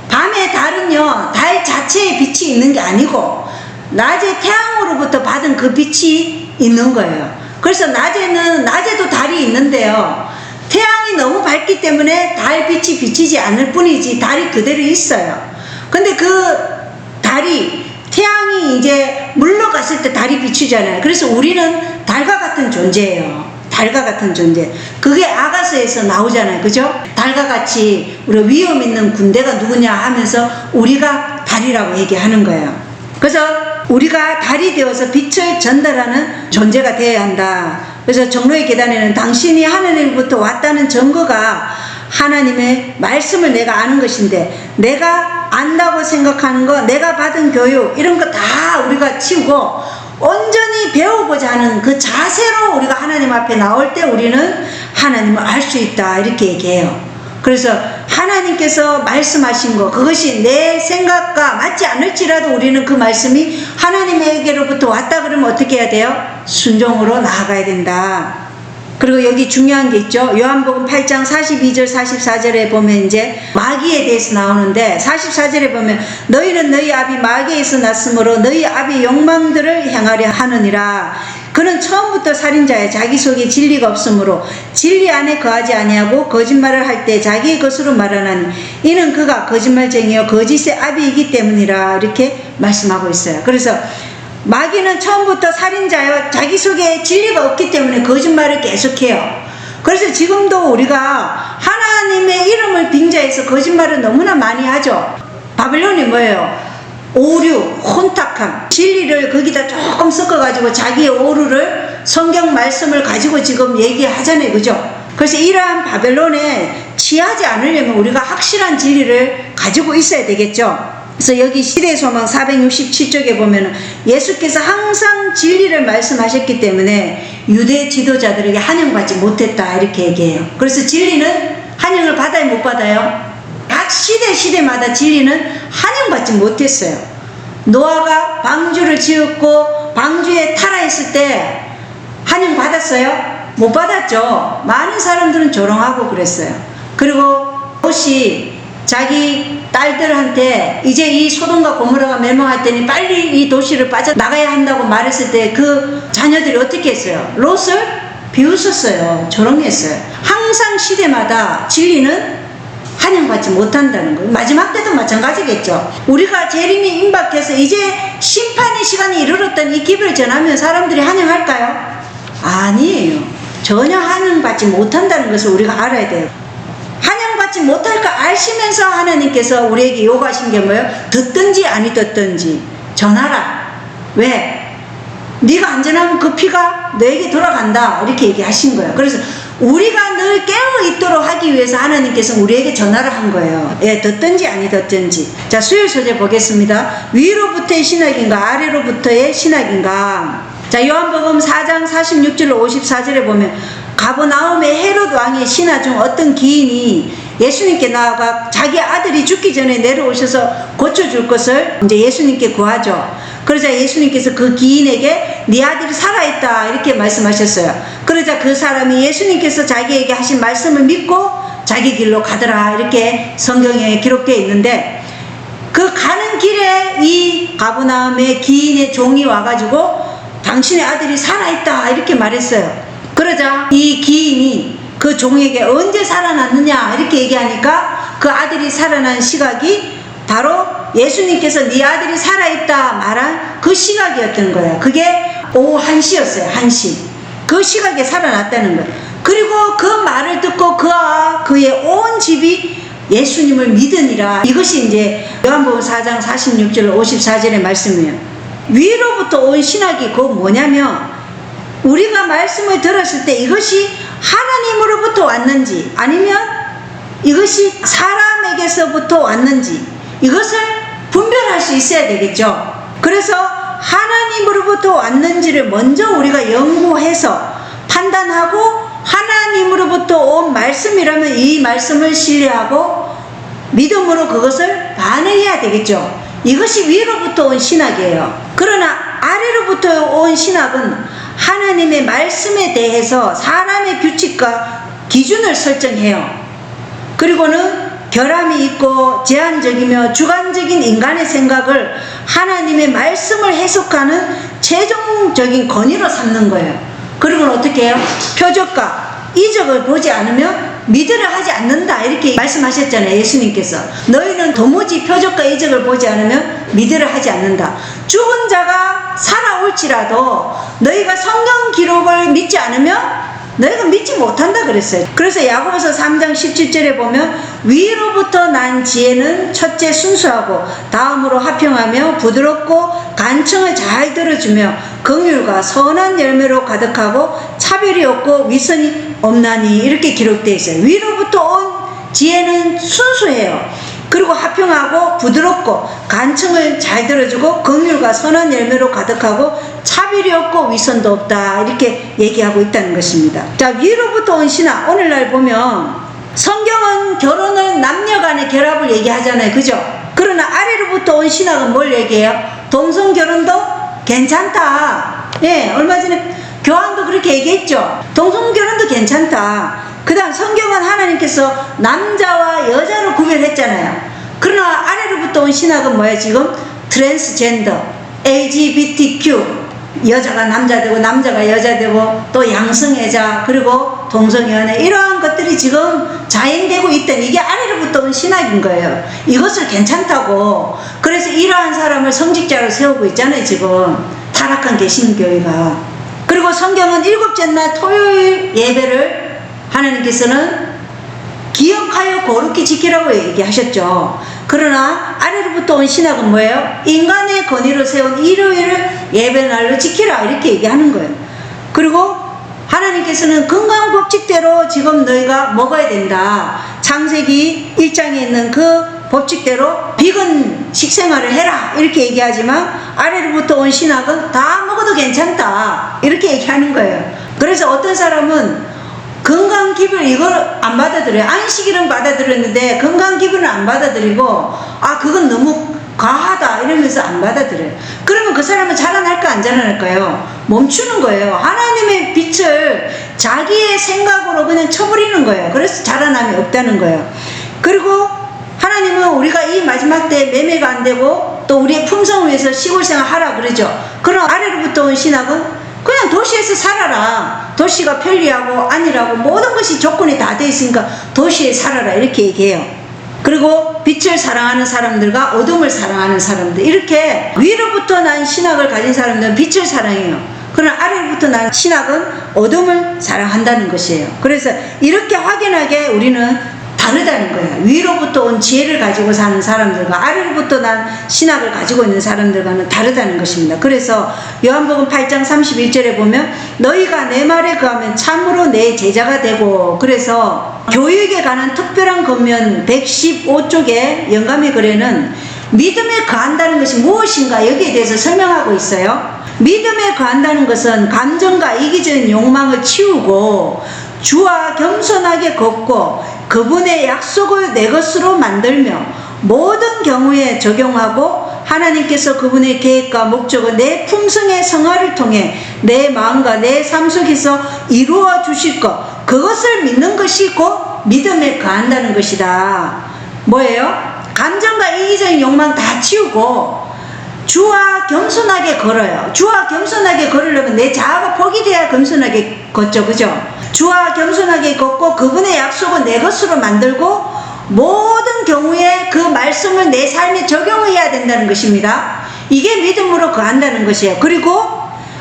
밤에 달은요, 달 자체에 빛이 있는 게 아니고 낮에 태양으로부터 받은 그 빛이 있는 거예요. 그래서 낮에도 달이 있는데요, 태양이 너무 밝기 때문에 달 빛이 비치지 않을 뿐이지 달이 그대로 있어요. 근데 그 달이, 태양이 이제 물러갔을 때 달이 비추잖아요. 그래서 우리는 달과 같은 존재예요. 달과 같은 존재. 그게 아가서에서 나오잖아요. 그죠? 달과 같이 우리 위험 있는 군대가 누구냐 하면서 우리가 달이라고 얘기하는 거예요. 그래서 우리가 달이 되어서 빛을 전달하는 존재가 되어야 한다. 그래서 종로의 계단에는 당신이 하나님부터 왔다는 증거가 하나님의 말씀을 내가 아는 것인데, 내가 안다고 생각하는 거, 내가 받은 교육 이런 거 다 우리가 치우고 온전히 배우고자 하는 그 자세로 우리가 하나님 앞에 나올 때 우리는 하나님을 알 수 있다, 이렇게 얘기해요. 그래서 하나님께서 말씀하신 거, 그것이 내 생각과 맞지 않을지라도 우리는 그 말씀이 하나님에게로부터 왔다 그러면 어떻게 해야 돼요? 순종으로 나아가야 된다. 그리고 여기 중요한 게 있죠. 요한복음 8장 42절 44절에 보면 이제 마귀에 대해서 나오는데, 44절에 보면 너희는 너희 아비 마귀에서 났으므로 너희 아비 욕망들을 행하려 하느니라. 그는 처음부터 살인자야. 자기 속에 진리가 없으므로 진리 안에 거하지 아니하고 거짓말을 할 때 자기의 것으로 말하나니 이는 그가 거짓말쟁이요 거짓의 아비이기 때문이라. 이렇게 말씀하고 있어요. 그래서 마귀는 처음부터 살인자요, 자기 속에 진리가 없기 때문에 거짓말을 계속해요. 그래서 지금도 우리가 하나님의 이름을 빙자해서 거짓말을 너무나 많이 하죠. 바벨론이 뭐예요? 오류, 혼탁함, 진리를 거기다 조금 섞어가지고 자기의 오류를, 성경 말씀을 가지고 지금 얘기하잖아요. 그죠? 그래서 이러한 바벨론에 취하지 않으려면 우리가 확실한 진리를 가지고 있어야 되겠죠. 그래서 여기 시대의 소망 467쪽에 보면 예수께서 항상 진리를 말씀하셨기 때문에 유대 지도자들에게 환영받지 못했다, 이렇게 얘기해요. 그래서 진리는 환영을 받아요, 못 받아요? 각 시대마다 진리는 환영받지 못했어요. 노아가 방주를 지었고 방주에 타락했을 때 환영받았어요? 못 받았죠. 많은 사람들은 조롱하고 그랬어요. 그리고 롯이 자기 딸들한테 이제 이 소돔과 고모라가 멸망할 때니 빨리 이 도시를 빠져나가야 한다고 말했을 때 그 자녀들이 어떻게 했어요? 롯을 비웃었어요. 조롱했어요. 항상 시대마다 진리는 환영받지 못한다는 거예요. 마지막 때도 마찬가지겠죠. 우리가 재림이 임박해서 이제 심판의 시간이 이르렀던 이 기별을 전하면 사람들이 환영할까요? 아니에요. 전혀 환영받지 못한다는 것을 우리가 알아야 돼요. 환영받지 못할 거 아시면서 하나님께서 우리에게 요구하신 게 뭐예요? 듣든지 아니 듣든지 전하라. 왜? 네가 안 전하면 그 피가 너에게 돌아간다, 이렇게 얘기하신 거예요. 그래서 우리가 늘 깨어있도록 하기 위해서 하나님께서 우리에게 전화를 한 거예요. 예, 듣든지 아니 듣든지. 자, 수요 소재 보겠습니다. 위로부터의 신학인가 아래로부터의 신학인가. 자, 요한복음 4장 46절로 54절에 보면 가버나움의 헤롯 왕의 신하 중 어떤 기인이 예수님께 나아가 자기 아들이 죽기 전에 내려오셔서 고쳐줄 것을 이제 예수님께 구하죠. 그러자 예수님께서 그 기인에게 네 아들이 살아있다, 이렇게 말씀하셨어요. 그러자 그 사람이 예수님께서 자기에게 하신 말씀을 믿고 자기 길로 가더라, 이렇게 성경에 기록되어 있는데, 그 가는 길에 이 가버나움의 기인의 종이 와가지고 당신의 아들이 살아있다, 이렇게 말했어요. 그러자 이 기인이 그 종에게 언제 살아났느냐 이렇게 얘기하니까 그 아들이 살아난 시각이 바로 예수님께서 네 아들이 살아있다 말한 그 시각이었던 거야. 그게 오후 1시였어요. 1시. 그 시각에 살아났다는 거예요. 그리고 그 말을 듣고 그와 그의 온 집이 예수님을 믿으니라. 이것이 이제 요한복음 4장 46절 54절의 말씀이에요. 위로부터 온 신학이 곧 뭐냐면 우리가 말씀을 들었을 때 이것이 하나님으로부터 왔는지 아니면 이것이 사람에게서부터 왔는지 이것을 분별할 수 있어야 되겠죠. 그래서 하나님으로부터 왔는지를 먼저 우리가 연구해서 판단하고 하나님으로부터 온 말씀이라면 이 말씀을 신뢰하고 믿음으로 그것을 반응해야 되겠죠. 이것이 위로부터 온 신학이에요. 그러나 아래로부터 온 신학은 하나님의 말씀에 대해서 사람의 규칙과 기준을 설정해요. 그리고는 결함이 있고 제한적이며 주관적인 인간의 생각을 하나님의 말씀을 해석하는 최종적인 권위로 삼는 거예요. 그리고는 어떻게 해요? 표적과 이적을 보지 않으면 믿으려 하지 않는다 이렇게 말씀하셨잖아요. 예수님께서 너희는 도무지 표적과 이적을 보지 않으면 믿으려 하지 않는다. 죽은 자가 살아올지라도 너희가 성경 기록을 믿지 않으면 너희가 믿지 못한다 그랬어요. 그래서 야고보서 3장 17절에 보면 위로부터 난 지혜는 첫째 순수하고 다음으로 화평하며 부드럽고 간청을 잘 들어주며 긍휼과 선한 열매로 가득하고 차별이 없고 위선이 없나니 이렇게 기록되어 있어요. 위로부터 온 지혜는 순수해요. 그리고 화평하고 부드럽고 간청을 잘 들어주고 긍휼과 선한 열매로 가득하고 차별이 없고 위선도 없다 이렇게 얘기하고 있다는 것입니다. 자, 위로부터 온 신학 오늘날 보면 성경은 결혼은 남녀간의 결합을 얘기하잖아요. 그죠? 그러나 아래로부터 온 신학은 뭘 얘기해요? 동성결혼도 괜찮다. 예, 얼마 전에 교황도 그렇게 얘기했죠. 동성결혼도 괜찮다. 그 다음 성경은 하나님께서 남자와 여자로 구별했잖아요. 그러나 아래로부터 온 신학은 뭐예요? 지금 트랜스젠더, LGBTQ, 여자가 남자 되고 남자가 여자 되고 또 양성애자 그리고 동성연애 이러한 것들이 지금 자행되고 있던 이게 아래로부터 온 신학인 거예요. 이것을 괜찮다고. 그래서 이러한 사람을 성직자로 세우고 있잖아요. 지금 타락한 개신교회가. 그리고 성경은 일곱째 날 토요일 예배를 하나님께서는 기억하여 거룩히 지키라고 얘기하셨죠. 그러나 아래로부터 온 신학은 뭐예요? 인간의 권위로 세운 일요일을 예배날로 지키라 이렇게 얘기하는 거예요. 그리고 하나님께서는 건강법칙대로 지금 너희가 먹어야 된다. 창세기 1장에 있는 그 법칙대로 비건 식생활을 해라 이렇게 얘기하지만 아래로부터 온 신학은 다 먹어도 괜찮다 이렇게 얘기하는 거예요. 그래서 어떤 사람은 건강기별 이걸 안 받아들여요. 안식일은 받아들였는데 건강기별은 안 받아들이고 아 그건 너무 과하다 이러면서 안 받아들여요. 그러면 그 사람은 자라날까 안 자라날까요? 멈추는 거예요. 하나님의 빛을 자기의 생각으로 그냥 쳐버리는 거예요. 그래서 자라남이 없다는 거예요. 그리고 하나님은 우리가 이 마지막 때 매매가 안 되고 또 우리의 품성을 위해서 시골생활 하라 그러죠. 그럼 아래로부터 온 신학은 그냥 도시에서 살아라. 도시가 편리하고 안일하고 모든 것이 조건이 다 돼 있으니까 도시에 살아라 이렇게 얘기해요. 그리고 빛을 사랑하는 사람들과 어둠을 사랑하는 사람들 이렇게 위로부터 난 신학을 가진 사람들은 빛을 사랑해요. 그러나 아래로부터 난 신학은 어둠을 사랑한다는 것이에요. 그래서 이렇게 확연하게 우리는 다르다는 거예요. 위로부터 온 지혜를 가지고 사는 사람들과 아래로부터 난 신학을 가지고 있는 사람들과는 다르다는 것입니다. 그래서 요한복음 8장 31절에 보면 너희가 내 말에 거하면 참으로 내 제자가 되고 그래서 교육에 관한 특별한 권면 115쪽의 영감의 글에는 믿음에 거한다는 것이 무엇인가 여기에 대해서 설명하고 있어요. 믿음에 거한다는 것은 감정과 이기적인 욕망을 치우고 주와 겸손하게 걷고 그분의 약속을 내 것으로 만들며 모든 경우에 적용하고 하나님께서 그분의 계획과 목적을 내 품성의 성화를 통해 내 마음과 내 삶 속에서 이루어 주실 것 그것을 믿는 것이 곧 믿음에 거한다는 것이다. 뭐예요? 감정과 이기적인 욕망 다 치우고 주와 겸손하게 걸어요. 주와 겸손하게 걸으려면 내 자아가 포기돼야 겸손하게 걷죠. 그죠? 주와 겸손하게 걷고 그분의 약속을 내 것으로 만들고 모든 경우에 그 말씀을 내 삶에 적용해야 된다는 것입니다. 이게 믿음으로 거한다는 것이에요. 그리고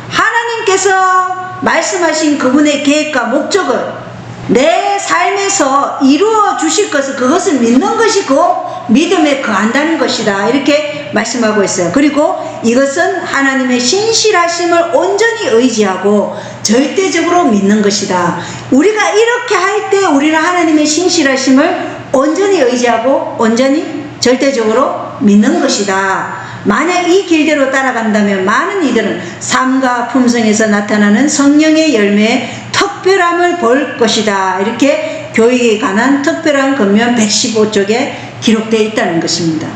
하나님께서 말씀하신 그분의 계획과 목적을 내 삶에서 이루어 주실 것을, 그것을 믿는 것이고 믿음에 거한다는 것이다, 이렇게 말씀하고 있어요. 그리고 이것은 하나님의 신실하심을 온전히 의지하고 절대적으로 믿는 것이다. 우리가 이렇게 할 때 우리는 하나님의 신실하심을 온전히 의지하고 온전히 절대적으로 믿는 것이다. 만약 이 길대로 따라간다면 많은 이들은 삶과 품성에서 나타나는 성령의 열매의 특별함을 볼 것이다. 이렇게 교육에 관한 특별한 권면 115쪽에 기록되어 있다는 것입니다.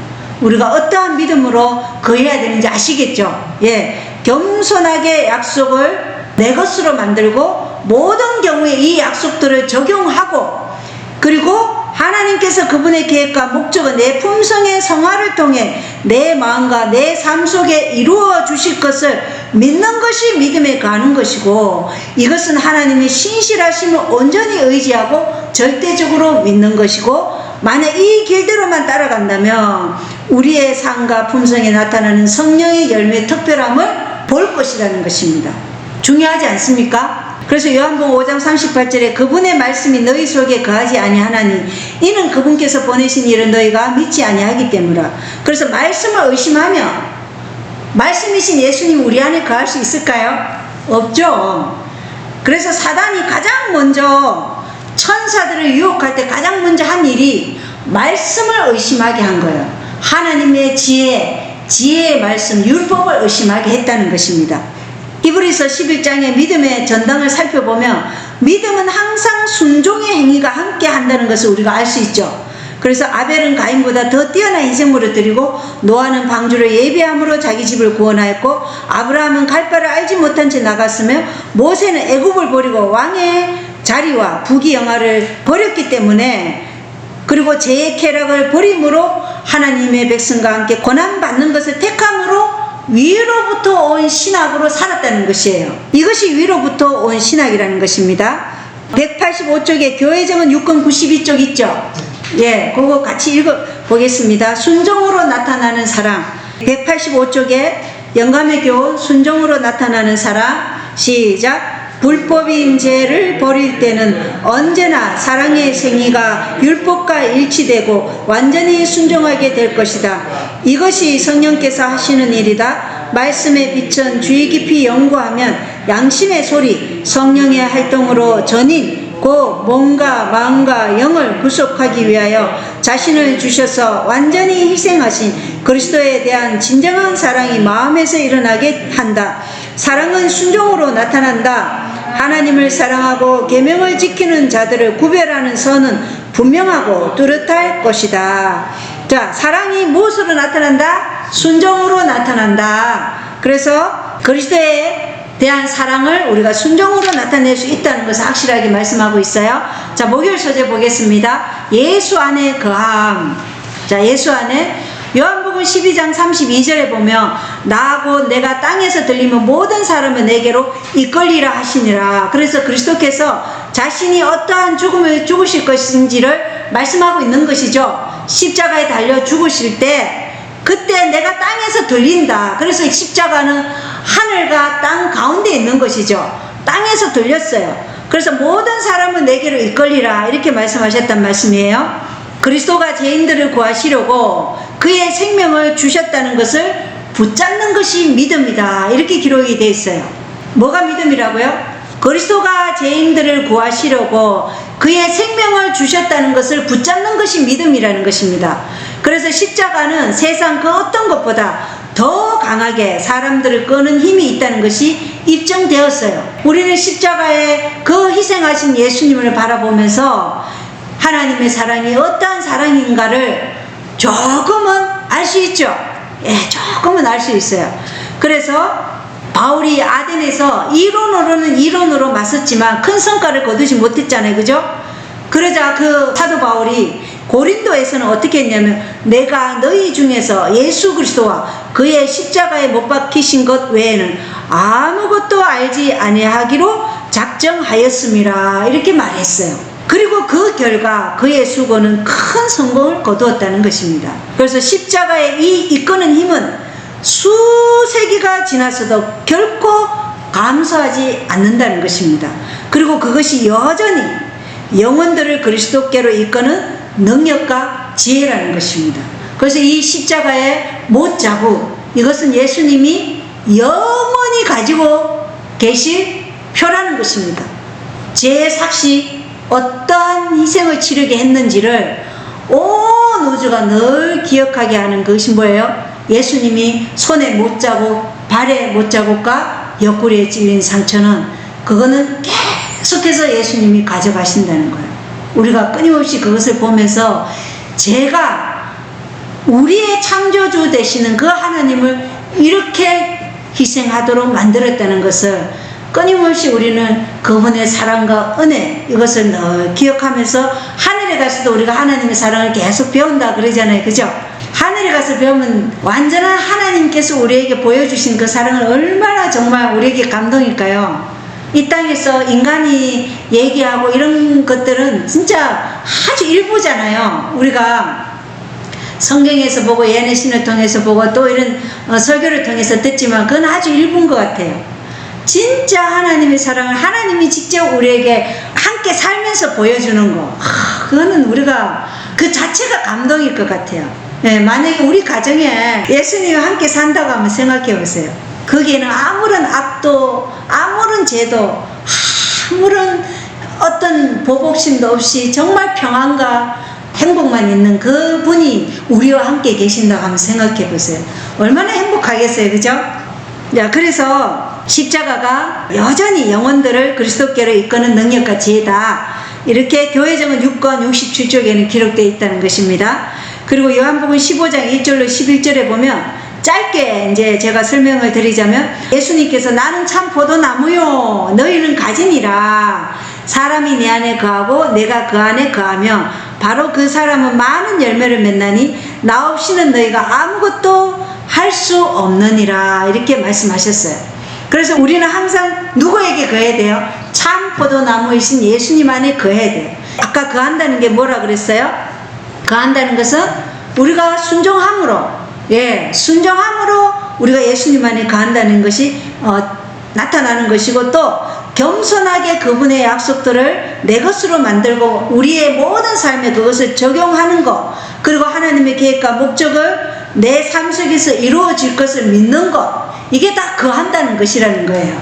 우리가 어떠한 믿음으로 거해야 되는지 아시겠죠? 예, 겸손하게 약속을 내 것으로 만들고 모든 경우에 이 약속들을 적용하고, 그리고 하나님께서 그분의 계획과 목적은 내 품성의 성화를 통해 내 마음과 내 삶 속에 이루어 주실 것을 믿는 것이 믿음에 가는 것이고, 이것은 하나님의 신실하심을 온전히 의지하고 절대적으로 믿는 것이고, 만약 이 길대로만 따라간다면 우리의 삶과 품성에 나타나는 성령의 열매의 특별함을 볼 것이라는 것입니다. 중요하지 않습니까? 그래서 요한복음 5장 38절에 그분의 말씀이 너희 속에 거하지 아니하나니 이는 그분께서 보내신 일을 너희가 믿지 아니하기 때문이라. 그래서 말씀을 의심하며 말씀이신 예수님 우리 안에 거할 수 있을까요? 없죠. 그래서 사단이 가장 먼저 천사들을 유혹할 때 가장 먼저 한 일이 말씀을 의심하게 한 거예요. 하나님의 지혜의 말씀, 율법을 의심하게 했다는 것입니다. 히브리서 11장의 믿음의 전당을 살펴보면 믿음은 항상 순종의 행위가 함께 한다는 것을 우리가 알 수 있죠. 그래서 아벨은 가인보다 더 뛰어난 희생물을 드리고 노아는 방주를 예비함으로 자기 집을 구원하였고 아브라함은 갈 바를 알지 못한 채 나갔으며 모세는 애굽을 버리고 왕의 자리와 부귀 영화를 버렸기 때문에, 그리고 죄의 쾌락을 버림으로 하나님의 백성과 함께 고난받는 것을 택함으로 위로부터 온 신학으로 살았다는 것이에요. 이것이 위로부터 온 신학이라는 것입니다. 185쪽에 교회정은 6권 92쪽 있죠. 예, 그거 같이 읽어보겠습니다. 순종으로 나타나는 사랑. 185쪽에 영감의 교훈, 순종으로 나타나는 사랑. 시작. 불법인 죄를 버릴 때는 언제나 사랑의 생의가 율법과 일치되고 완전히 순종하게 될 것이다. 이것이 성령께서 하시는 일이다. 말씀의 빛은 주의 깊이 연구하면 양심의 소리, 성령의 활동으로 전인 곧 몸과 마음과 영을 구속하기 위하여 자신을 주셔서 완전히 희생하신 그리스도에 대한 진정한 사랑이 마음에서 일어나게 한다. 사랑은 순종으로 나타난다. 하나님을 사랑하고 계명을 지키는 자들을 구별하는 선은 분명하고 뚜렷할 것이다. 자, 사랑이 무엇으로 나타난다? 순종으로 나타난다. 그래서 그리스도에 대한 사랑을 우리가 순종으로 나타낼 수 있다는 것을 확실하게 말씀하고 있어요. 자, 목요일 소재 보겠습니다. 예수 안에 거함. 자, 예수 안에 요한복음 12장 32절에 보면 나하고 내가 땅에서 들리면 모든 사람은 내게로 이끌리라 하시니라. 그래서 그리스도께서 자신이 어떠한 죽음을 죽으실 것인지를 말씀하고 있는 것이죠. 십자가에 달려 죽으실 때 그때 내가 땅에서 들린다. 그래서 십자가는 하늘과 땅 가운데 있는 것이죠. 땅에서 들렸어요. 그래서 모든 사람은 내게로 이끌리라, 이렇게 말씀하셨단 말씀이에요. 그리스도가 죄인들을 구하시려고 그의 생명을 주셨다는 것을 붙잡는 것이 믿음이다, 이렇게 기록이 되어 있어요. 뭐가 믿음이라고요? 그리스도가 죄인들을 구하시려고 그의 생명을 주셨다는 것을 붙잡는 것이 믿음이라는 것입니다. 그래서 십자가는 세상 그 어떤 것보다 더 강하게 사람들을 끄는 힘이 있다는 것이 입증되었어요. 우리는 십자가에 그 희생하신 예수님을 바라보면서 하나님의 사랑이 어떠한 사랑인가를 조금은 알 수 있죠. 예, 조금은 알 수 있어요. 그래서 바울이 아덴에서 이론으로는 이론으로 맞섰지만 큰 성과를 거두지 못했잖아요. 그죠? 그러자 그 사도 바울이 고린도에서는 어떻게 했냐면 내가 너희 중에서 예수 그리스도와 그의 십자가에 못 박히신 것 외에는 아무것도 알지 아니하기로 작정하였음이라, 이렇게 말했어요. 그리고 그 결과 그의 수고는 큰 성공을 거두었다는 것입니다. 그래서 십자가의 이 이끄는 힘은 수세기가 지나서도 결코 감소하지 않는다는 것입니다. 그리고 그것이 여전히 영혼들을 그리스도께로 이끄는 능력과 지혜라는 것입니다. 그래서 이 십자가의 못자국, 이것은 예수님이 영원히 가지고 계실 표라는 것입니다. 제 삭시 어떠한 희생을 치르게 했는지를 온 우주가 늘 기억하게 하는 것이 뭐예요? 예수님이 손에 못자국, 발에 못자국과 옆구리에 찔린 상처는 그거는 계속해서 예수님이 가져가신다는 거예요. 우리가 끊임없이 그것을 보면서 제가 우리의 창조주 되시는 그 하나님을 이렇게 희생하도록 만들었다는 것을 끊임없이 우리는 그분의 사랑과 은혜, 이것을 늘 기억하면서 하늘에 가서도 우리가 하나님의 사랑을 계속 배운다 그러잖아요. 그죠? 하늘에 가서 배우면 완전한 하나님께서 우리에게 보여주신 그 사랑을 얼마나 정말 우리에게 감동일까요? 이 땅에서 인간이 얘기하고 이런 것들은 진짜 아주 일부잖아요. 우리가 성경에서 보고 예내신을 통해서 보고 또 이런 설교를 통해서 듣지만 그건 아주 일부인 것 같아요. 진짜 하나님의 사랑을 하나님이 직접 우리에게 함께 살면서 보여주는 거, 그거는 우리가 그 자체가 감동일 것 같아요. 네, 만약에 우리 가정에 예수님과 함께 산다고 하면 생각해 보세요. 거기에는 아무런 악도, 아무런 죄도, 아무런 어떤 보복심도 없이 정말 평안과 행복만 있는 그분이 우리와 함께 계신다고 하면 생각해 보세요. 얼마나 행복하겠어요. 그죠? 자, 그래서 십자가가 여전히 영혼들을 그리스도께로 이끄는 능력과 지혜다. 이렇게 교회정은 6권 67쪽에는 기록되어 있다는 것입니다. 그리고 요한복음 15장 1절로 11절에 보면 짧게 이제 제가 설명을 드리자면 예수님께서 나는 참 포도나무요 너희는 가지니라. 사람이 내 안에 거하고 내가 그 안에 거하며 바로 그 사람은 많은 열매를 맺나니 나 없이는 너희가 아무것도 할 수 없느니라. 이렇게 말씀하셨어요. 그래서 우리는 항상 누구에게 거해야 돼요? 참 포도나무이신 예수님 안에 거해야 돼요. 아까 거한다는 게 뭐라 그랬어요? 거한다는 것은 우리가 순종함으로, 순종함으로 우리가 예수님 안에 거한다는 것이 나타나는 것이고, 또 겸손하게 그분의 약속들을 내 것으로 만들고 우리의 모든 삶에 그것을 적용하는 것, 그리고 하나님의 계획과 목적을 내 삶 속에서 이루어질 것을 믿는 것, 이게 다 거한다는 것이라는 거예요.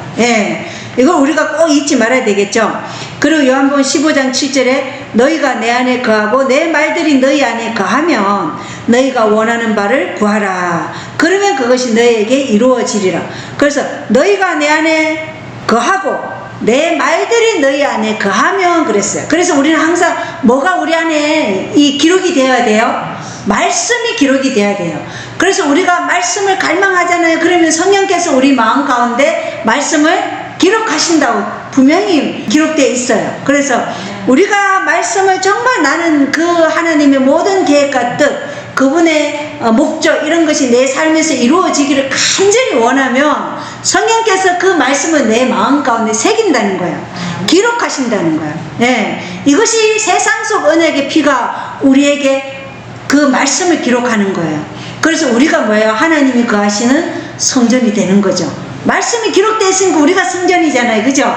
이걸 우리가 꼭 잊지 말아야 되겠죠. 그리고 요한복음 15장 7절에 너희가 내 안에 거하고 내 말들이 너희 안에 거하면 너희가 원하는 바를 구하라. 그러면 그것이 너희에게 이루어지리라. 그래서 너희가 내 안에 거하고 내 말들이 너희 안에 거하면 그랬어요. 그래서 우리는 항상 뭐가 우리 안에 이 기록이 되어야 돼요? 말씀이 기록이 돼야 돼요. 그래서 우리가 말씀을 갈망하잖아요. 그러면 성령께서 우리 마음 가운데 말씀을 기록하신다고 분명히 기록되어 있어요. 그래서 우리가 말씀을 정말 나는 그 하나님의 모든 계획과 뜻, 그분의 목적, 이런 것이 내 삶에서 이루어지기를 간절히 원하면 성령께서 그 말씀을 내 마음 가운데 새긴다는 거예요. 기록하신다는 거예요. 이것이 세상 속 언약의 피가 우리에게 그 말씀을 기록하는 거예요. 그래서 우리가 뭐예요? 하나님이 거하시는 성전이 되는 거죠. 말씀이 기록되어 있으니까 우리가 성전이잖아요. 그죠?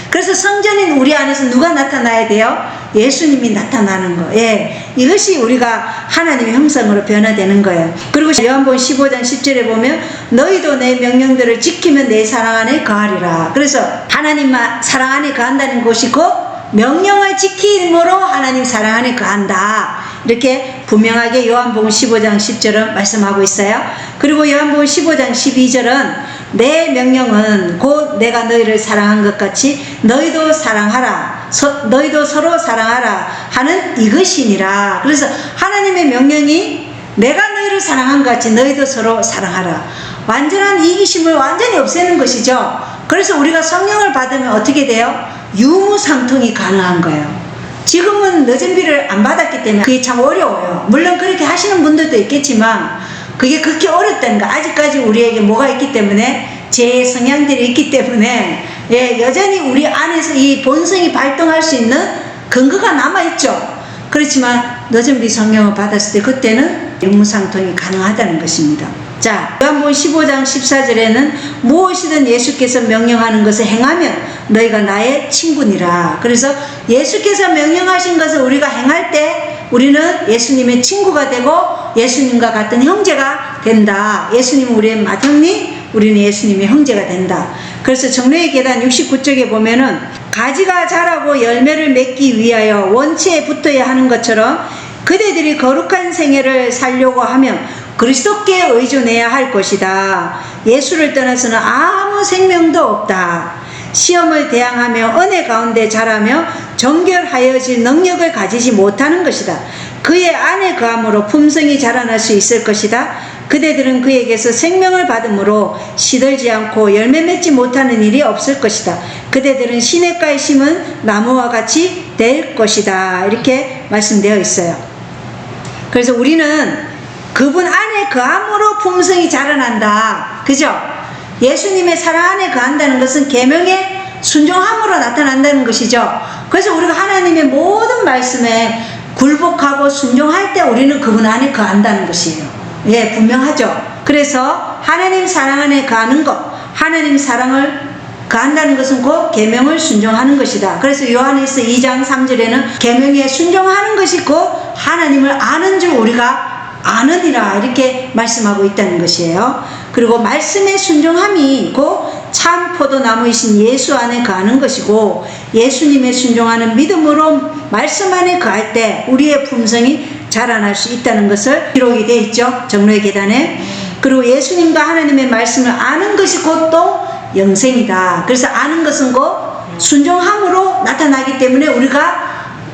그래서 성전인 우리 안에서 누가 나타나야 돼요? 예수님이 나타나는 거. 이것이 우리가 하나님의 형상으로 변화되는 거예요. 그리고 요한복음 15장 10절에 보면 너희도 내 명령들을 지키면 내 사랑 안에 거하리라. 그래서 하나님만 사랑 안에 거한다는 것이 곧 명령을 지킴으로 하나님 사랑 안에 거한다. 이렇게 분명하게 요한복음 15장 10절은 말씀하고 있어요. 그리고 요한복음 15장 12절은 내 명령은 곧 내가 너희를 사랑한 것 같이 너희도 사랑하라. 너희도 서로 사랑하라 하는 이것이니라. 그래서 하나님의 명령이 내가 너희를 사랑한 것 같이 너희도 서로 사랑하라. 완전한 이기심을 완전히 없애는 것이죠. 그래서 우리가 성령을 받으면 어떻게 돼요? 유무상통이 가능한 거예요. 지금은 늦은 비를 안 받았기 때문에 그게 참 어려워요. 물론 그렇게 하시는 분들도 있겠지만 그게 그렇게 어렵다는 거. 아직까지 우리에게 뭐가 있기 때문에, 제 성향들이 있기 때문에 여전히 우리 안에서 이 본성이 발동할 수 있는 근거가 남아있죠. 그렇지만 늦은 비 성령을 받았을 때 그때는 유무상통이 가능하다는 것입니다. 자, 요한복음 15장 14절에는 무엇이든 예수께서 명령하는 것을 행하면 너희가 나의 친구니라. 그래서 예수께서 명령하신 것을 우리가 행할 때 우리는 예수님의 친구가 되고 예수님과 같은 형제가 된다. 예수님은 우리의 맏형님, 우리는 예수님의 형제가 된다. 그래서 정로의 계단 69쪽에 보면은 가지가 자라고 열매를 맺기 위하여 원체에 붙어야 하는 것처럼 그대들이 거룩한 생애를 살려고 하면 그리스도께 의존해야 할 것이다. 예수를 떠나서는 아무 생명도 없다. 시험을 대항하며 은혜 가운데 자라며 정결하여질 능력을 가지지 못하는 것이다. 그의 안에 거함으로 품성이 자라날 수 있을 것이다. 그대들은 그에게서 생명을 받음으로 시들지 않고 열매 맺지 못하는 일이 없을 것이다. 그대들은 시냇가에 심은 나무와 같이 될 것이다. 이렇게 말씀되어 있어요. 그래서 우리는 그분 안에 거함으로 품성이 자라난다. 그죠? 예수님의 사랑 안에 거한다는 것은 계명의 순종함으로 나타난다는 것이죠. 그래서 우리가 하나님의 모든 말씀에 굴복하고 순종할 때 우리는 그분 안에 거한다는 것이에요. 예, 분명하죠. 그래서 하나님 사랑 안에 거하는 것, 하나님 사랑을 거한다는 것은 곧 계명을 순종하는 것이다. 그래서 요한일서 2장 3절에는 계명에 순종하는 것이 곧 하나님을 아는 줄 우리가 아느니라 이렇게 말씀하고 있다는 것이에요. 그리고 말씀의 순종함이 곧 참 포도나무이신 예수 안에 거하는 것이고 예수님의 순종하는 믿음으로 말씀 안에 거할 때 우리의 품성이 자라날 수 있다는 것을 기록이 되어 있죠. 정로의 계단에. 그리고 예수님과 하나님의 말씀을 아는 것이 곧 또 영생이다. 그래서 아는 것은 곧 순종함으로 나타나기 때문에 우리가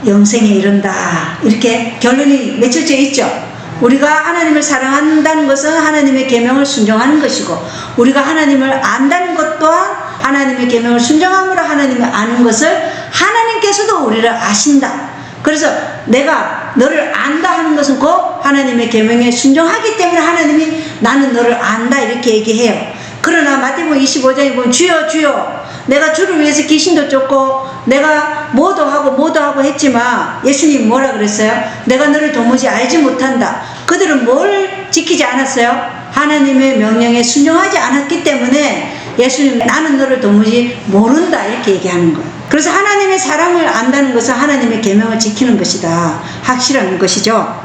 영생에 이른다. 이렇게 결론이 맺혀져 있죠. 우리가 하나님을 사랑한다는 것은 하나님의 계명을 순종하는 것이고 우리가 하나님을 안다는 것 또한 하나님의 계명을 순종함으로 하나님을 아는 것을 하나님께서도 우리를 아신다. 그래서 내가 너를 안다 하는 것은 곧 하나님의 계명에 순종하기 때문에 하나님이 나는 너를 안다 이렇게 얘기해요. 그러나 마태복음 25장에 보면 주여 주여 내가 주를 위해서 귀신도 쫓고 내가 뭐도 하고 했지만 예수님 뭐라 그랬어요? 내가 너를 도무지 알지 못한다. 그들은 뭘 지키지 않았어요? 하나님의 명령에 순종하지 않았기 때문에 예수님 나는 너를 도무지 모른다 이렇게 얘기하는 거예요. 그래서 하나님의 사랑을 안다는 것은 하나님의 계명을 지키는 것이다. 확실한 것이죠.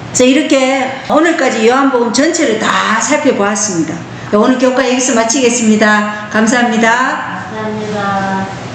그래서 이렇게 오늘까지 요한복음 전체를 다 살펴보았습니다. 오늘 교과 여기서 마치겠습니다. 감사합니다. 감사합니다.